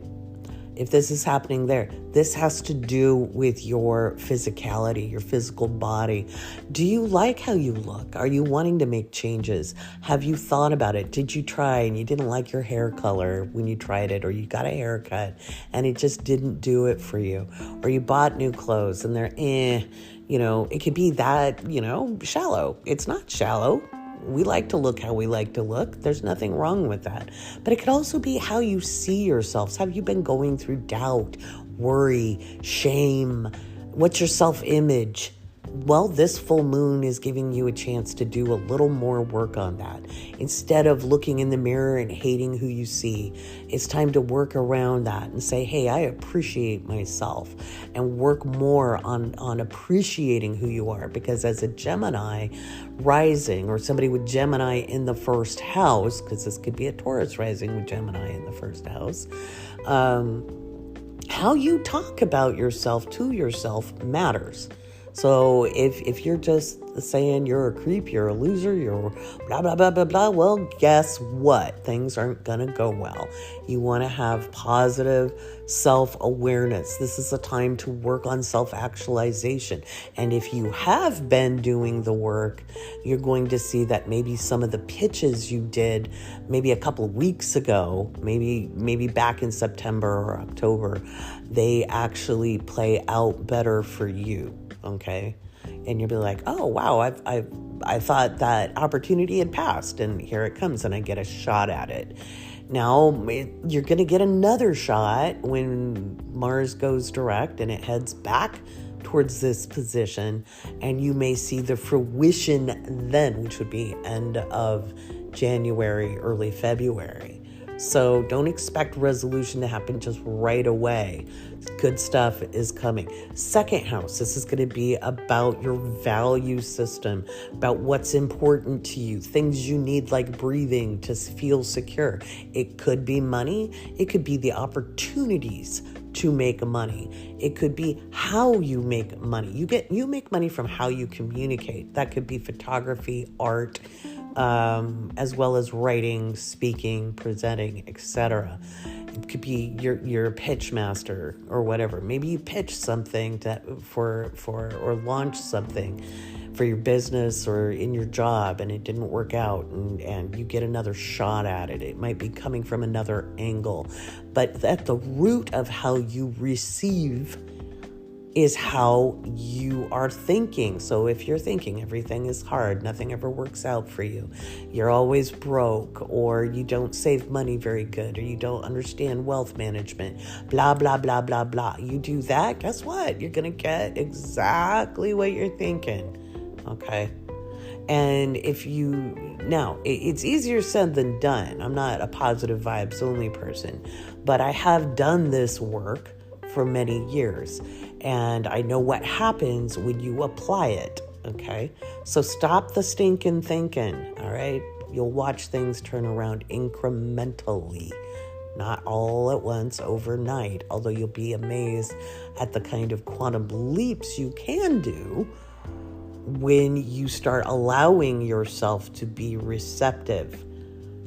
if this is happening there, this has to do with your physicality, your physical body. Do you like how you look? Are you wanting to make changes? Have you thought about it? Did you try and you didn't like your hair color when you tried it, or you got a haircut and it just didn't do it for you? Or you bought new clothes and they're it could be that, shallow. It's not shallow. We like to look how we like to look. There's nothing wrong with that. But it could also be how you see yourselves. Have you been going through doubt, worry, shame? What's your self-image? Well, this full moon is giving you a chance to do a little more work on that. Instead of looking in the mirror and hating who you see, it's time to work around that and say, hey, I appreciate myself, and work more on appreciating who you are. Because as a Gemini rising, or somebody with Gemini in the first house, because this could be a Taurus rising with Gemini in the first house, how you talk about yourself to yourself matters. So if you're just saying you're a creep, you're a loser, you're blah, blah, blah, blah, blah, well, guess what? Things aren't going to go well. You want to have positive self-awareness. This is a time to work on self-actualization. And if you have been doing the work, you're going to see that maybe some of the pitches you did maybe a couple of weeks ago, maybe back in September or October, they actually play out better for you. Okay. And you'll be like, oh, wow, I thought that opportunity had passed, and here it comes, and I get a shot at it. Now, you're going to get another shot when Mars goes direct and it heads back towards this position, and you may see the fruition then, which would be end of January, early February. So don't expect resolution to happen just right away. Good stuff is coming. Second house, this is going to be about your value system, about what's important to you, things you need like breathing to feel secure. It could be money. It could be the opportunities to make money. It could be how you make money. You make money from how you communicate. That could be photography, art, as well as writing, speaking, presenting, etc. It could be you're a pitch master or whatever. Maybe you pitch something for or launch something for your business or in your job, and it didn't work out, and you get another shot at it. It might be coming from another angle, but at the root of how you receive is how you are thinking. So if you're thinking everything is hard, nothing ever works out for you, you're always broke, or you don't save money very good, or you don't understand wealth management, blah, blah, blah, blah, blah. You do that, guess what? You're going to get exactly what you're thinking. Okay. And it's easier said than done. I'm not a positive vibes only person, but I have done this work for many years, and I know what happens when you apply it. Okay. So stop the stinking thinking. All right. You'll watch things turn around incrementally, not all at once overnight, although you'll be amazed at the kind of quantum leaps you can do when you start allowing yourself to be receptive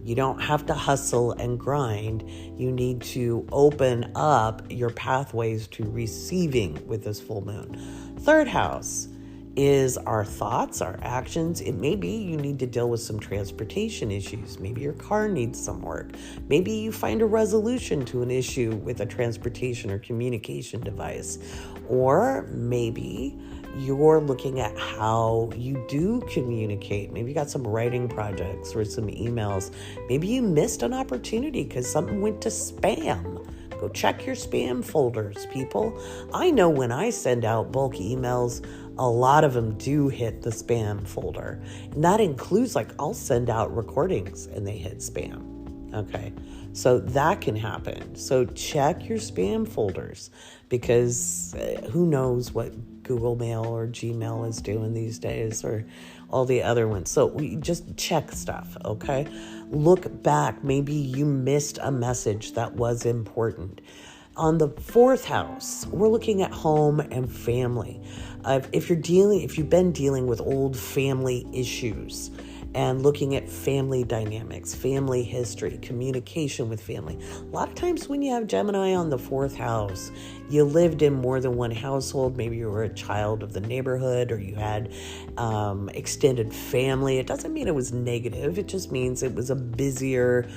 You don't have to hustle and grind. You need to open up your pathways to receiving with this full moon. Third house is our thoughts, our actions. It may be you need to deal with some transportation issues. Maybe your car needs some work. Maybe you find a resolution to an issue with a transportation or communication device. Or maybe you're looking at how you do communicate. Maybe you got some writing projects or some emails. Maybe you missed an opportunity because something went to spam. Go check your spam folders, people. I know when I send out bulk emails, a lot of them do hit the spam folder. And that includes, I'll send out recordings and they hit spam. Okay, so that can happen. So check your spam folders, because who knows what Google Mail or Gmail is doing these days, or all the other ones. So we just check stuff, okay? Look back. Maybe you missed a message that was important. On the fourth house, we're looking at home and family. If you've been dealing with old family issues and looking at family dynamics, family history, communication with family. A lot of times when you have Gemini on the fourth house, you lived in more than one household. Maybe you were a child of the neighborhood, or you had extended family. It doesn't mean it was negative. It just means it was a busier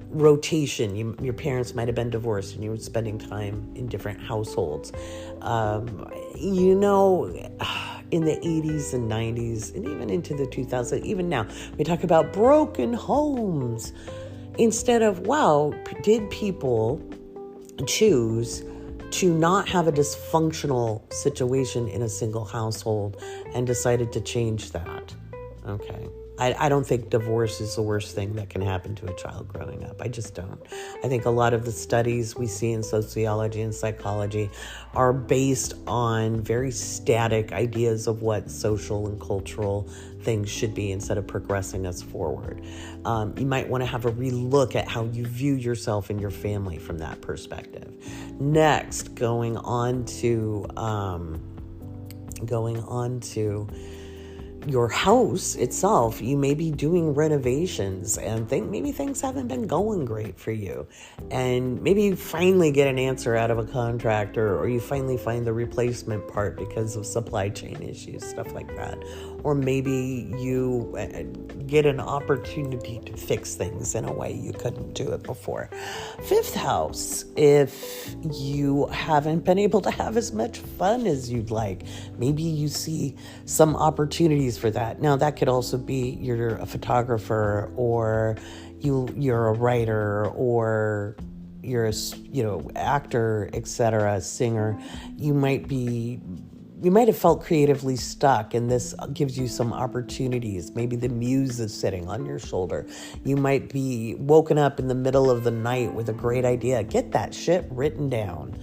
rotation. Your parents might have been divorced and you were spending time in different households. In the 80s and 90s and even into the 2000s, even now, we talk about broken homes instead of, wow, did people choose to not have a dysfunctional situation in a single household and decided to change that? Okay. I don't think divorce is the worst thing that can happen to a child growing up. I just don't. I think a lot of the studies we see in sociology and psychology are based on very static ideas of what social and cultural things should be instead of progressing us forward. You might want to have a relook at how you view yourself and your family from that perspective. Next, going on to your house itself, you may be doing renovations and maybe things haven't been going great for you. And maybe you finally get an answer out of a contractor, or you finally find the replacement part because of supply chain issues, stuff like that. Or maybe you get an opportunity to fix things in a way you couldn't do it before. Fifth house, if you haven't been able to have as much fun as you'd like, maybe you see some opportunities for that. Now, that could also be you're a photographer, or you're a writer, or you're a actor, etc., singer. You might have felt creatively stuck, and this gives you some opportunities. Maybe the muse is sitting on your shoulder. You might be woken up in the middle of the night with a great idea. Get that shit written down,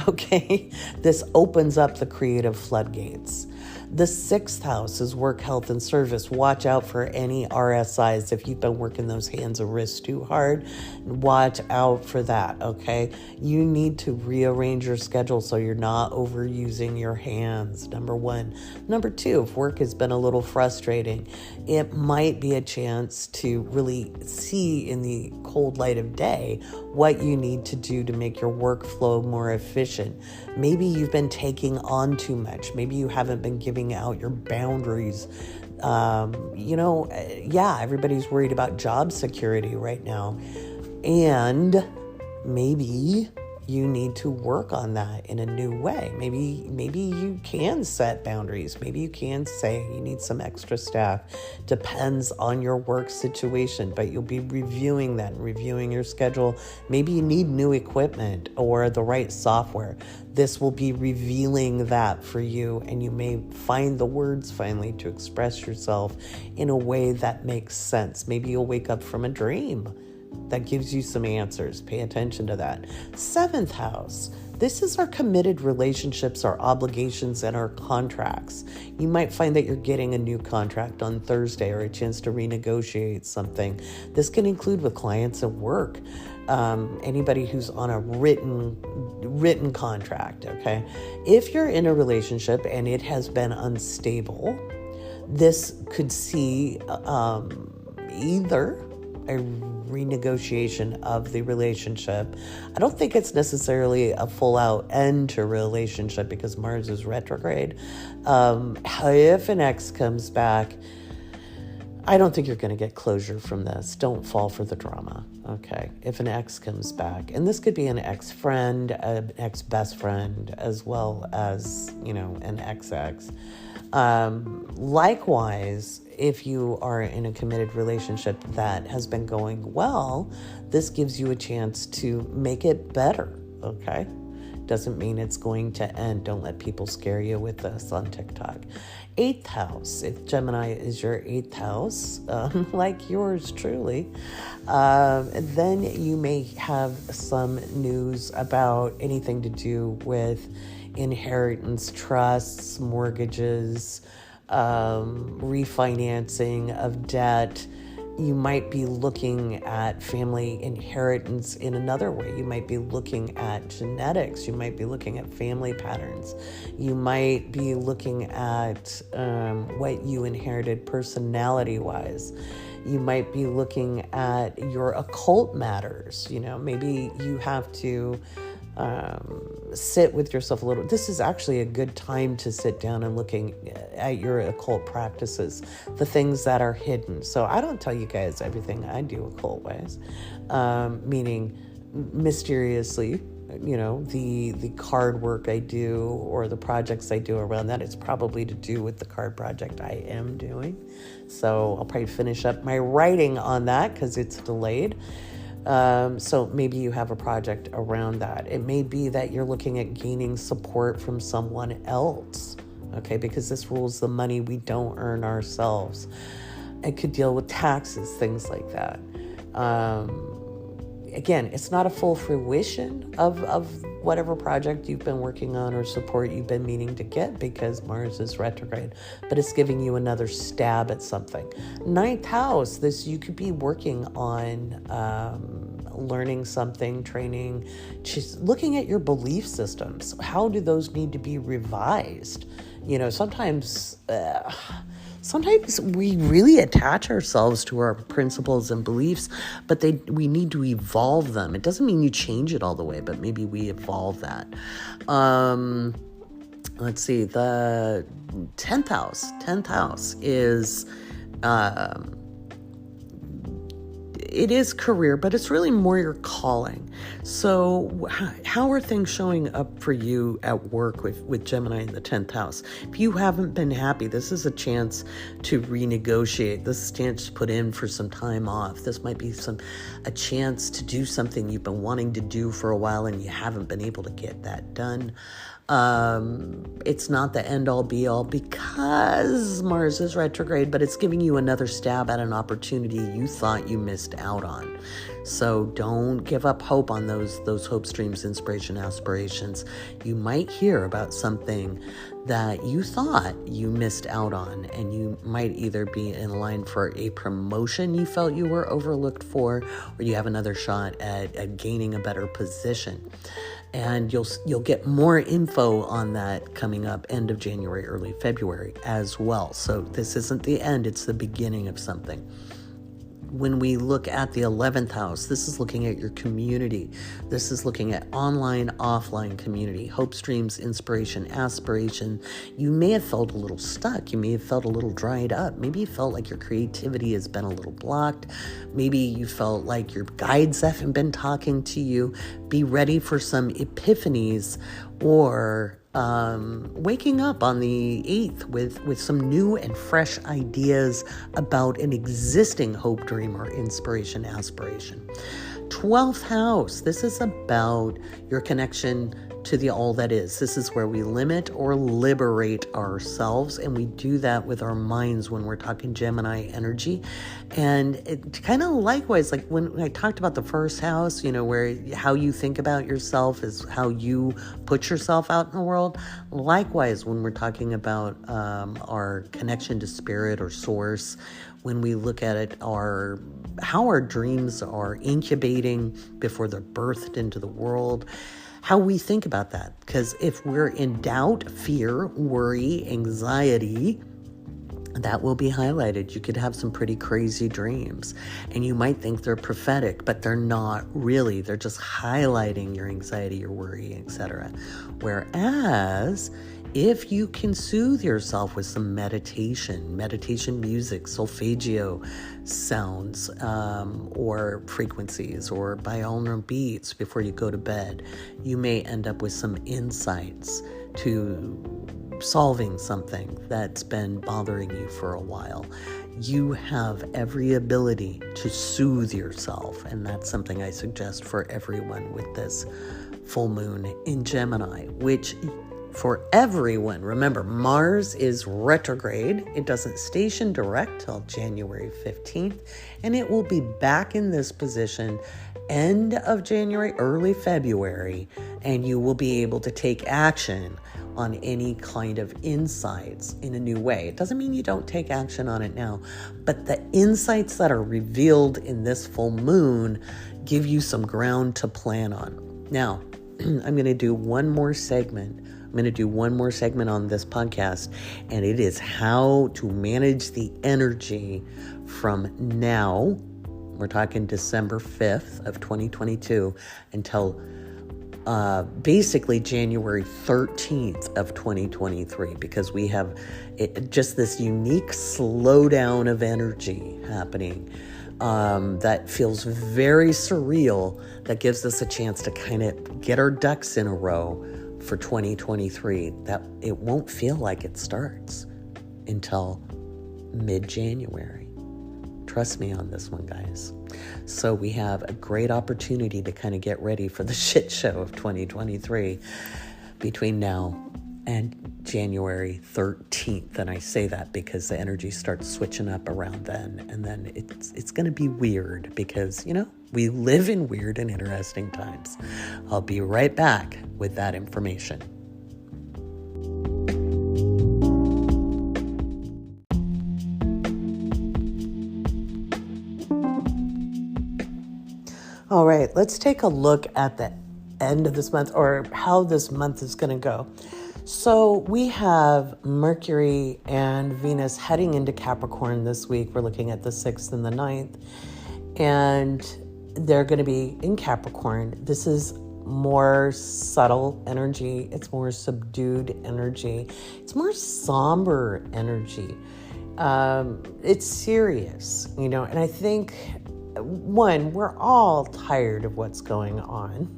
okay? This opens up the creative floodgates. The sixth house is work, health, and service. Watch out for any RSIs. If you've been working those hands and wrists too hard, watch out for that, okay? You need to rearrange your schedule so you're not overusing your hands, number one. Number two, if work has been a little frustrating, it might be a chance to really see in the cold light of day what you need to do to make your workflow more efficient. Maybe you've been taking on too much. Maybe you haven't been giving out your boundaries. Everybody's worried about job security right now. And maybe you need to work on that in a new way. Maybe you can set boundaries. Maybe you can say you need some extra staff. Depends on your work situation, but you'll be reviewing that and reviewing your schedule. Maybe you need new equipment or the right software. This will be revealing that for you, and you may find the words finally to express yourself in a way that makes sense. Maybe you'll wake up from a dream that gives you some answers. Pay attention to that. Seventh house. This is our committed relationships, our obligations, and our contracts. You might find that you're getting a new contract on Thursday, or a chance to renegotiate something. This can include with clients at work. Anybody who's on a written contract, okay? If you're in a relationship and it has been unstable, this could see either a renegotiation of the relationship. I don't think it's necessarily a full out end to a relationship because Mars is retrograde. If an ex comes back, I don't think you're going to get closure from this. Don't fall for the drama, okay? If an ex comes back, and this could be an ex-friend, an ex-best friend, as well as, an ex-ex. Likewise, if you are in a committed relationship that has been going well, this gives you a chance to make it better, okay? Doesn't mean it's going to end. Don't let people scare you with this on TikTok. 8th house. If Gemini is your 8th house, like yours truly, then you may have some news about anything to do with inheritance, trusts, mortgages, refinancing of debt. You might be looking at family inheritance in another way. You might be looking at genetics. You might be looking at family patterns. You might be looking at what you inherited personality-wise. You might be looking at your occult matters. Maybe you have to sit with yourself a little. This is actually a good time to sit down and looking at your occult practices, the things that are hidden. So I don't tell you guys everything I do occult ways, meaning mysteriously, the card work I do or the projects I do around that. It's probably to do with the card project I am doing. So I'll probably finish up my writing on that because it's delayed. So maybe you have a project around that. It may be that you're looking at gaining support from someone else, okay? Because this rules the money we don't earn ourselves. It could deal with taxes, things like that. Again, it's not a full fruition of whatever project you've been working on or support you've been meaning to get because Mars is retrograde, but it's giving you another stab at something. 9th house, you could be working on learning something, training, just looking at your belief systems. How do those need to be revised? Sometimes we really attach ourselves to our principles and beliefs, but we need to evolve them. It doesn't mean you change it all the way, but maybe we evolve that. Let's see, the 10th house. 10th house is, it is career, but it's really more your calling. So how are things showing up for you at work with Gemini in the 10th house? If you haven't been happy, this is a chance to renegotiate. This is a chance to put in for some time off. This might be a chance to do something you've been wanting to do for a while and you haven't been able to get that done. It's not the end all be all because Mars is retrograde, but it's giving you another stab at an opportunity you thought you missed out on. So don't give up hope on those hopes, dreams, inspiration, aspirations. You might hear about something that you thought you missed out on, and you might either be in line for a promotion you felt you were overlooked for, or you have another shot at gaining a better position. And you'll get more info on that coming up end of January, early February as well. So this isn't the end, it's the beginning of something. When we look at the 11th house, this is looking at your community. This is looking at online, offline community, hopes, dreams, inspiration, aspiration. You may have felt a little stuck. You may have felt a little dried up. Maybe you felt like your creativity has been a little blocked. Maybe you felt like your guides haven't been talking to you. Be ready for some epiphanies or waking up on the 8th with some new and fresh ideas about an existing hope, dream, or inspiration, aspiration. 12th house, this is about your connection to the all that is. This is where we limit or liberate ourselves, and we do that with our minds when we're talking Gemini energy. And it kind of likewise, like when I talked about the first house, where how you think about yourself is how you put yourself out in the world. Likewise, when we're talking about our connection to spirit or source, when we look at it, how our dreams are incubating before they're birthed into the world, how we think about that. Because if we're in doubt, fear, worry, anxiety, that will be highlighted. You could have some pretty crazy dreams, and you might think they're prophetic, but they're not really. They're just highlighting your anxiety, your worry, etc. Whereas if you can soothe yourself with some meditation music, solfeggio sounds, or frequencies, or binaural beats before you go to bed, you may end up with some insights to solving something that's been bothering you for a while. You have every ability to soothe yourself, and that's something I suggest for everyone with this full moon in Gemini, which for everyone, remember, Mars is retrograde. It doesn't station direct till January 15th, and it will be back in this position end of January, early February, and you will be able to take action on any kind of insights in a new way. It doesn't mean you don't take action on it now, but the insights that are revealed in this full moon give you some ground to plan on. Now, I'm going to do one more segment. I'm going to do one more segment on this podcast, and it is how to manage the energy from now. We're talking December 5th of 2022 until basically January 13th of 2023, because we have just this unique slowdown of energy happening that feels very surreal, that gives us a chance to kind of get our ducks in a row for 2023, that it won't feel like it starts until mid-January. Trust me on this one, guys. So we have a great opportunity to kind of get ready for the shit show of 2023 between now and January 13th. And I say that because the energy starts switching up around then. And then it's going to be weird because, we live in weird and interesting times. I'll be right back with that information. All right, let's take a look at the end of this month, or how this month is going to go. So we have Mercury and Venus heading into Capricorn this week. We're looking at the 6th and the 9th, and they're going to be in Capricorn. This is more subtle energy. It's more subdued energy. It's more somber energy. It's serious, and I think, one, we're all tired of what's going on.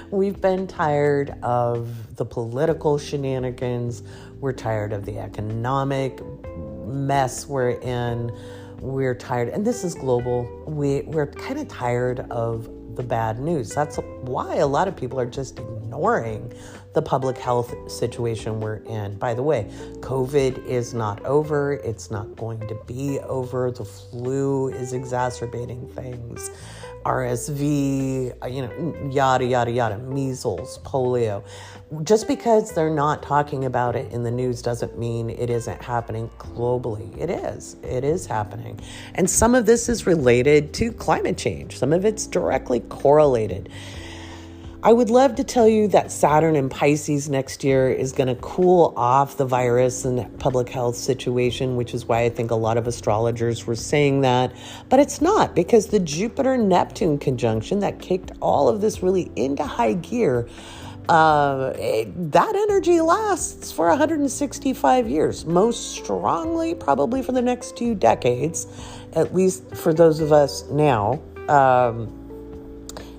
We've been tired of the political shenanigans. We're tired of the economic mess we're in. We're tired, and this is global. We're kind of tired of the bad news. That's why a lot of people are just ignoring the public health situation we're in. By the way, COVID is not over. It's not going to be over. The flu is exacerbating things. RSV, yada, yada, yada, measles, polio. Just because they're not talking about it in the news doesn't mean it isn't happening globally. It is happening. And some of this is related to climate change. Some of it's directly correlated. I would love to tell you that Saturn in Pisces next year is going to cool off the virus and public health situation, which is why I think a lot of astrologers were saying that. But it's not, because the Jupiter-Neptune conjunction that kicked all of this really into high gear, that energy lasts for 165 years, most strongly probably for the next 2 decades, at least for those of us now.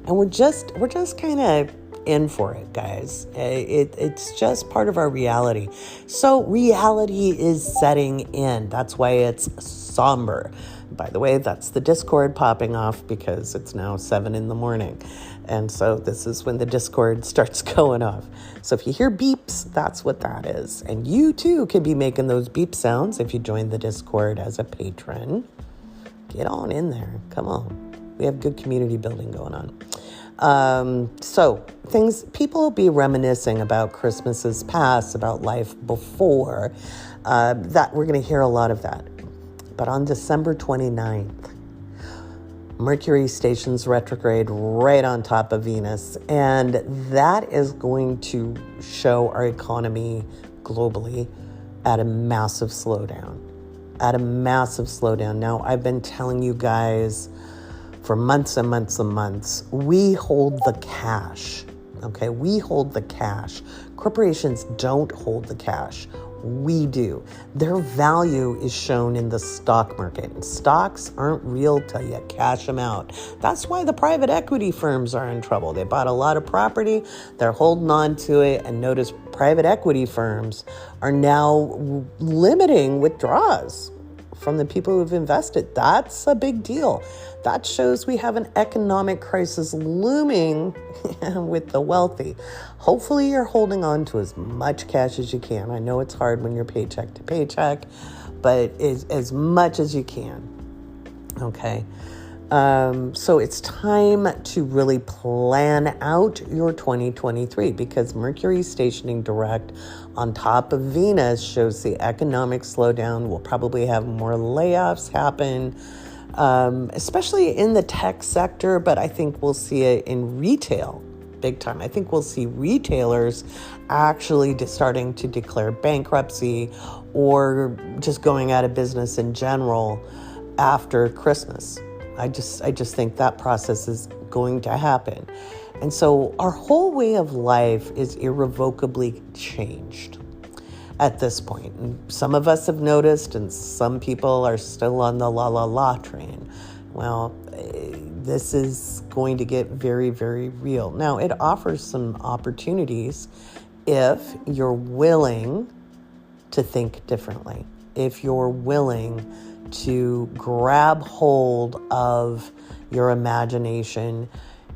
And we're just kind of in for it, guys. It's just part of our reality. So reality is setting in. That's why it's somber. By the way, that's the Discord popping off because it's now 7 a.m. And so this is when the Discord starts going off. So if you hear beeps, that's what that is. And you too could be making those beep sounds if you join the Discord as a patron. Get on in there. Come on. We have good community building going on. So people will be reminiscing about Christmases past, about life before, that we're going to hear a lot of that. But on December 29th, Mercury stations retrograde right on top of Venus, and that is going to show our economy globally at a massive slowdown. Now, I've been telling you guys for months and months and months, we hold the cash. Okay, we hold the cash. Corporations don't hold the cash. We do. Their value is shown in the stock market. And stocks aren't real till you cash them out. That's why the private equity firms are in trouble. They bought a lot of property, they're holding on to it, and notice private equity firms are now limiting withdrawals from the people who've invested. That's a big deal. That shows we have an economic crisis looming with the wealthy. Hopefully you're holding on to as much cash as you can. I know it's hard when you're paycheck to paycheck, but as much as you can. Okay. So it's time to really plan out your 2023 because Mercury stationing direct on top of Venus shows the economic slowdown. We'll probably have more layoffs happen, especially in the tech sector, but I think we'll see it in retail big time. I think we'll see retailers actually starting to declare bankruptcy or just going out of business in general after Christmas. I just think that process is going to happen. And so our whole way of life is irrevocably changed at this point. And some of us have noticed, and some people are still on the la train. Well, this is going to get very, very real. Now, it offers some opportunities if you're willing to think differently, if you're willing to grab hold of your imagination,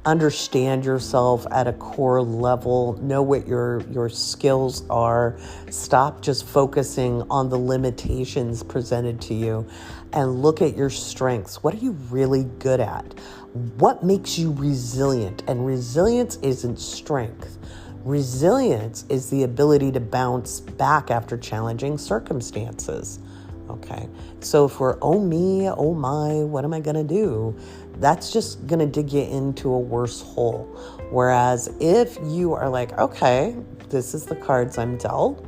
understand yourself at a core level, know what your skills are, stop just focusing on the limitations presented to you, and look at your strengths. What are you really good at? What makes you resilient? And resilience isn't strength. Resilience is the ability to bounce back after challenging circumstances. Okay, so if we're, oh me, oh my, what am I going to do? That's just going to dig you into a worse hole. Whereas if you are like, okay, this is the cards I'm dealt.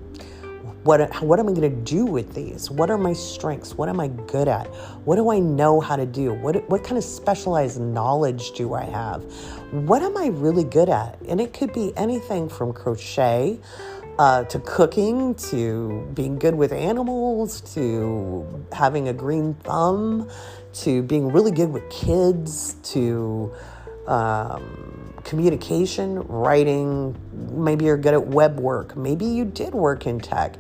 What am I going to do with these? What are my strengths? What am I good at? What do I know how to do? What kind of specialized knowledge do I have? What am I really good at? And it could be anything from crochet to cooking, to being good with animals, to having a green thumb, to being really good with kids, to communication, writing. Maybe you're good at web work. Maybe you did work in tech.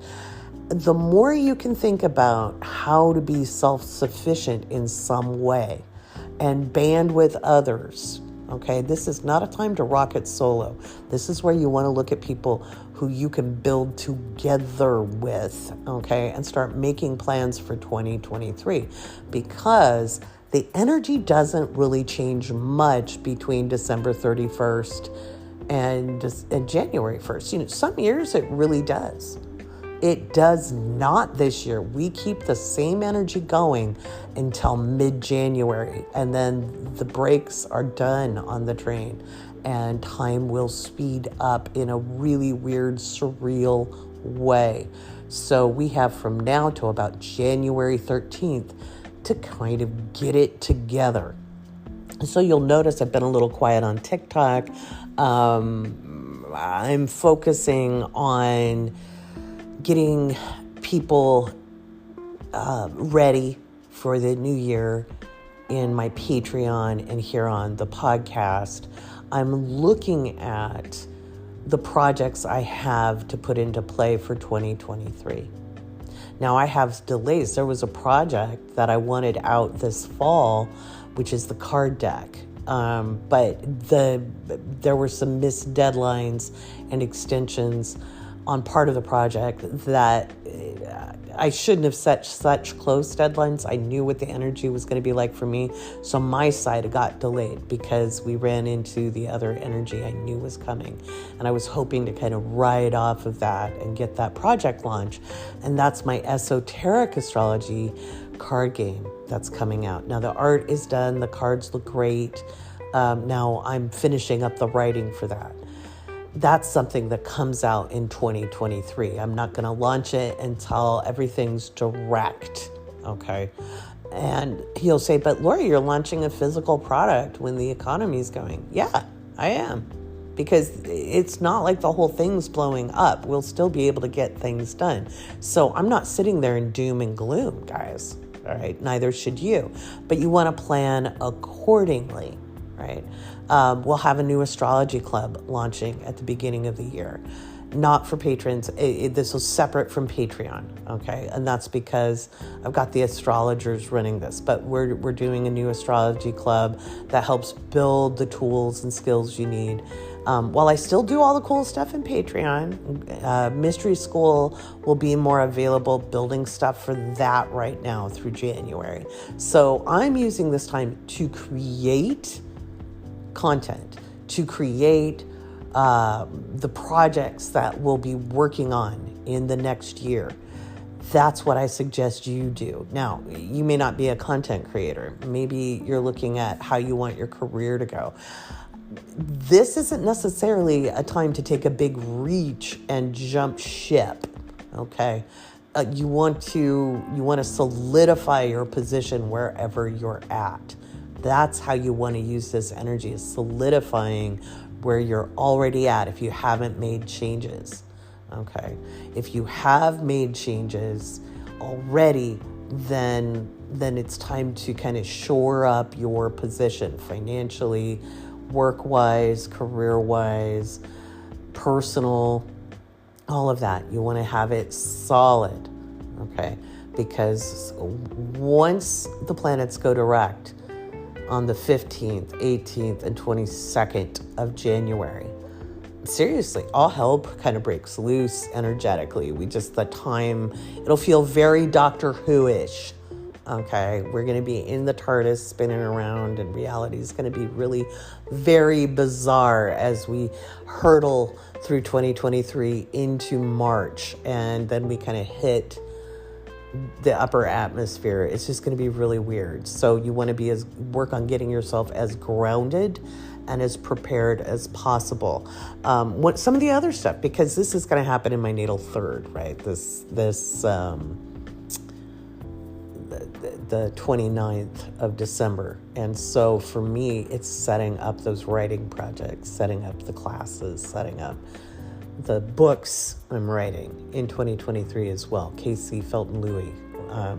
The more you can think about how to be self-sufficient in some way and band with others. Okay, this is not a time to rock it solo. This is where you want to look at people who you can build together with, okay, and start making plans for 2023, because the energy doesn't really change much between December 31st and January 1st. You know, some years it really does. It does not this year. We keep the same energy going until mid-January, and then the brakes are done on the train, and time will speed up in a really weird, surreal way. So we have from now till about January 13th to kind of get it together. So you'll notice I've been a little quiet on TikTok. I'm focusing on getting people ready for the new year in my Patreon and here on the podcast. I'm looking at the projects I have to put into play for 2023. Now, I have delays. There was a project that I wanted out this fall, which is the card deck. But there were some missed deadlines and extensions on part of the project that I shouldn't have set such close deadlines. I knew what the energy was going to be like for me. So my side got delayed because we ran into the other energy I knew was coming. And I was hoping to kind of ride off of that and get that project launch. And that's my esoteric astrology card game that's coming out. Now the art is done. The cards look great. Now I'm finishing up the writing for that. that's something that comes out in 2023. I'm not going to launch it until everything's direct. Okay. And he'll say, but Lori, you're launching a physical product when the economy's going. Yeah, I am. Because it's not like the whole thing's blowing up. We'll still be able to get things done. So I'm not sitting there in doom and gloom, guys. All right. Neither should you. But you want to plan accordingly, right? We'll have a new astrology club launching at the beginning of the year. Not for patrons. This is separate from Patreon, okay? And that's because I've got the astrologers running this. But we're doing a new astrology club that helps build the tools and skills you need. While I still do all the cool stuff in Patreon, Mystery School will be more available, building stuff for that right now through January. So I'm using this time to create content, to create the projects that we'll be working on in the next year. That's what I suggest you do. Now, you may not be a content creator. Maybe you're looking at how you want your career to go. This isn't necessarily a time to take a big reach and jump ship, okay? You want to solidify your position wherever you're at. That's how you want to use this energy, is solidifying where you're already at if you haven't made changes, okay? If you have made changes already, then it's time to kind of shore up your position financially, work-wise, career-wise, personal, all of that. You want to have it solid, okay? Because once the planets go direct, on the 15th, 18th, and 22nd of January. Seriously, all hell kind of breaks loose energetically. The time, it'll feel very Doctor Who-ish. Okay, we're going to be in the TARDIS spinning around, and reality is going to be really very bizarre as we hurtle through 2023 into March, and then we kind of hit the upper atmosphere. It's just going to be really weird. So you want to work on getting yourself as grounded and as prepared as possible. What some of the other stuff, because this is going to happen in my natal third, right? The 29th of December. And so for me, it's setting up those writing projects, setting up the classes, setting up the books I'm writing in 2023 as well. Casey Felton Louie,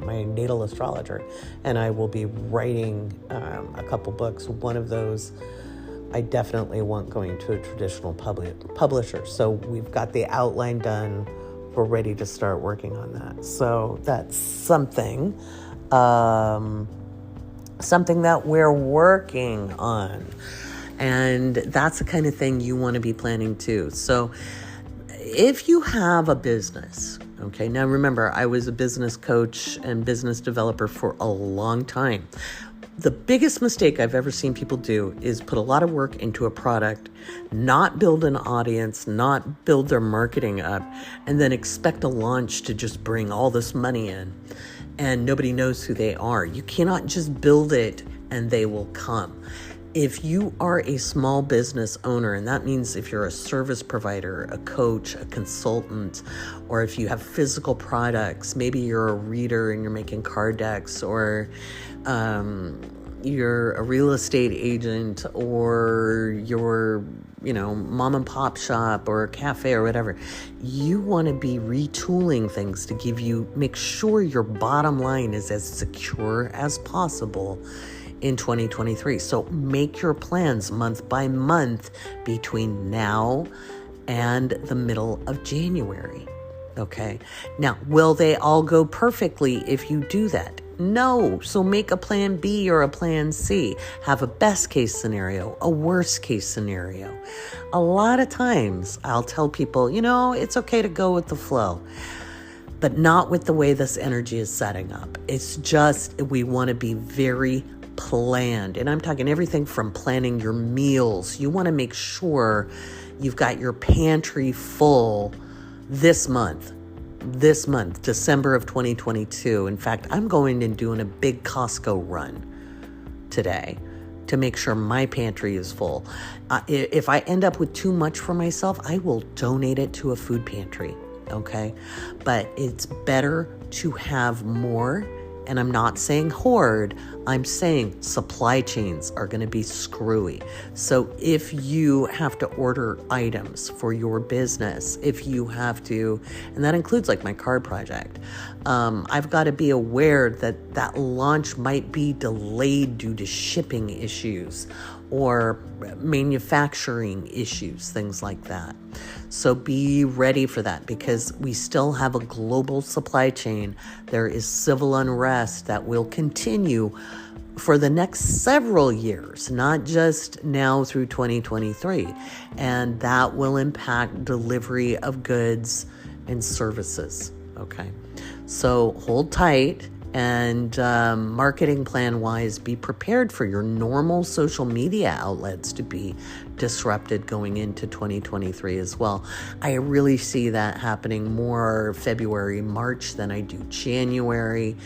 my natal astrologer, and I will be writing a couple books. One of those I definitely want going to a traditional publisher. So we've got the outline done. We're ready to start working on that. So that's something that we're working on. And that's the kind of thing you want to be planning too. So if you have a business, okay, now remember, I was a business coach and business developer for a long time. The biggest mistake I've ever seen people do is put a lot of work into a product, not build an audience, not build their marketing up, and then expect a launch to just bring all this money in and nobody knows who they are. You cannot just build it and they will come. If you are a small business owner, and that means if you're a service provider, a coach, a consultant, or if you have physical products, maybe you're a reader and you're making card decks, or you're a real estate agent, or you're, mom and pop shop or a cafe or whatever, you want to be retooling things to make sure your bottom line is as secure as possible in 2023. So make your plans month by month between now and the middle of January. Okay. Now, will they all go perfectly if you do that? No. So make a plan B or a plan C. Have a best case scenario, a worst case scenario. A lot of times I'll tell people, it's okay to go with the flow, but not with the way this energy is setting up. It's just, we want to be very planned. And I'm talking everything from planning your meals. You want to make sure you've got your pantry full this month, December of 2022. In fact, I'm going and doing a big Costco run today. to make sure my pantry is full. If I end up with too much for myself, I will donate it to a food pantry, okay? But it's better to have more. And I'm not saying hoard, I'm saying supply chains are going to be screwy. So if you have to order items for your business, if you have to, and that includes like my card project, I've got to be aware that that launch might be delayed due to shipping issues or manufacturing issues, things like that. So be ready for that, because we still have a global supply chain. There is civil unrest that will continue for the next several years, not just now through 2023. And that will impact delivery of goods and services. Okay. So hold tight. And marketing plan wise, be prepared for your normal social media outlets to be disrupted going into 2023 as well. I really see that happening more February, March than I do January.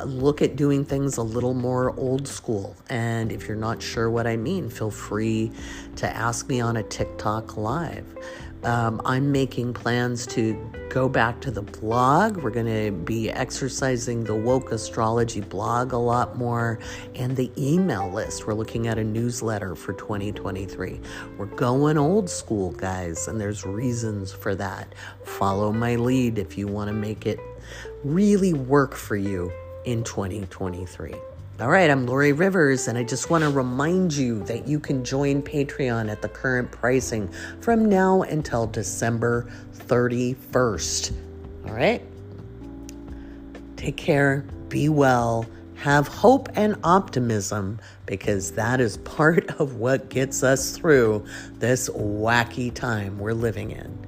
Look at doing things a little more old school. And if you're not sure what I mean, feel free to ask me on a TikTok live. I'm making plans to go back to the blog. We're going to be exercising the Woke Astrology blog a lot more, and the email list. We're looking at a newsletter for 2023. We're going old school, guys, and there's reasons for that. Follow my lead if you want to make it really work for you in 2023. All right, I'm Lori Rivers, and I just want to remind you that you can join Patreon at the current pricing from now until December 31st. All right? Take care, be well, have hope and optimism, because that is part of what gets us through this wacky time we're living in.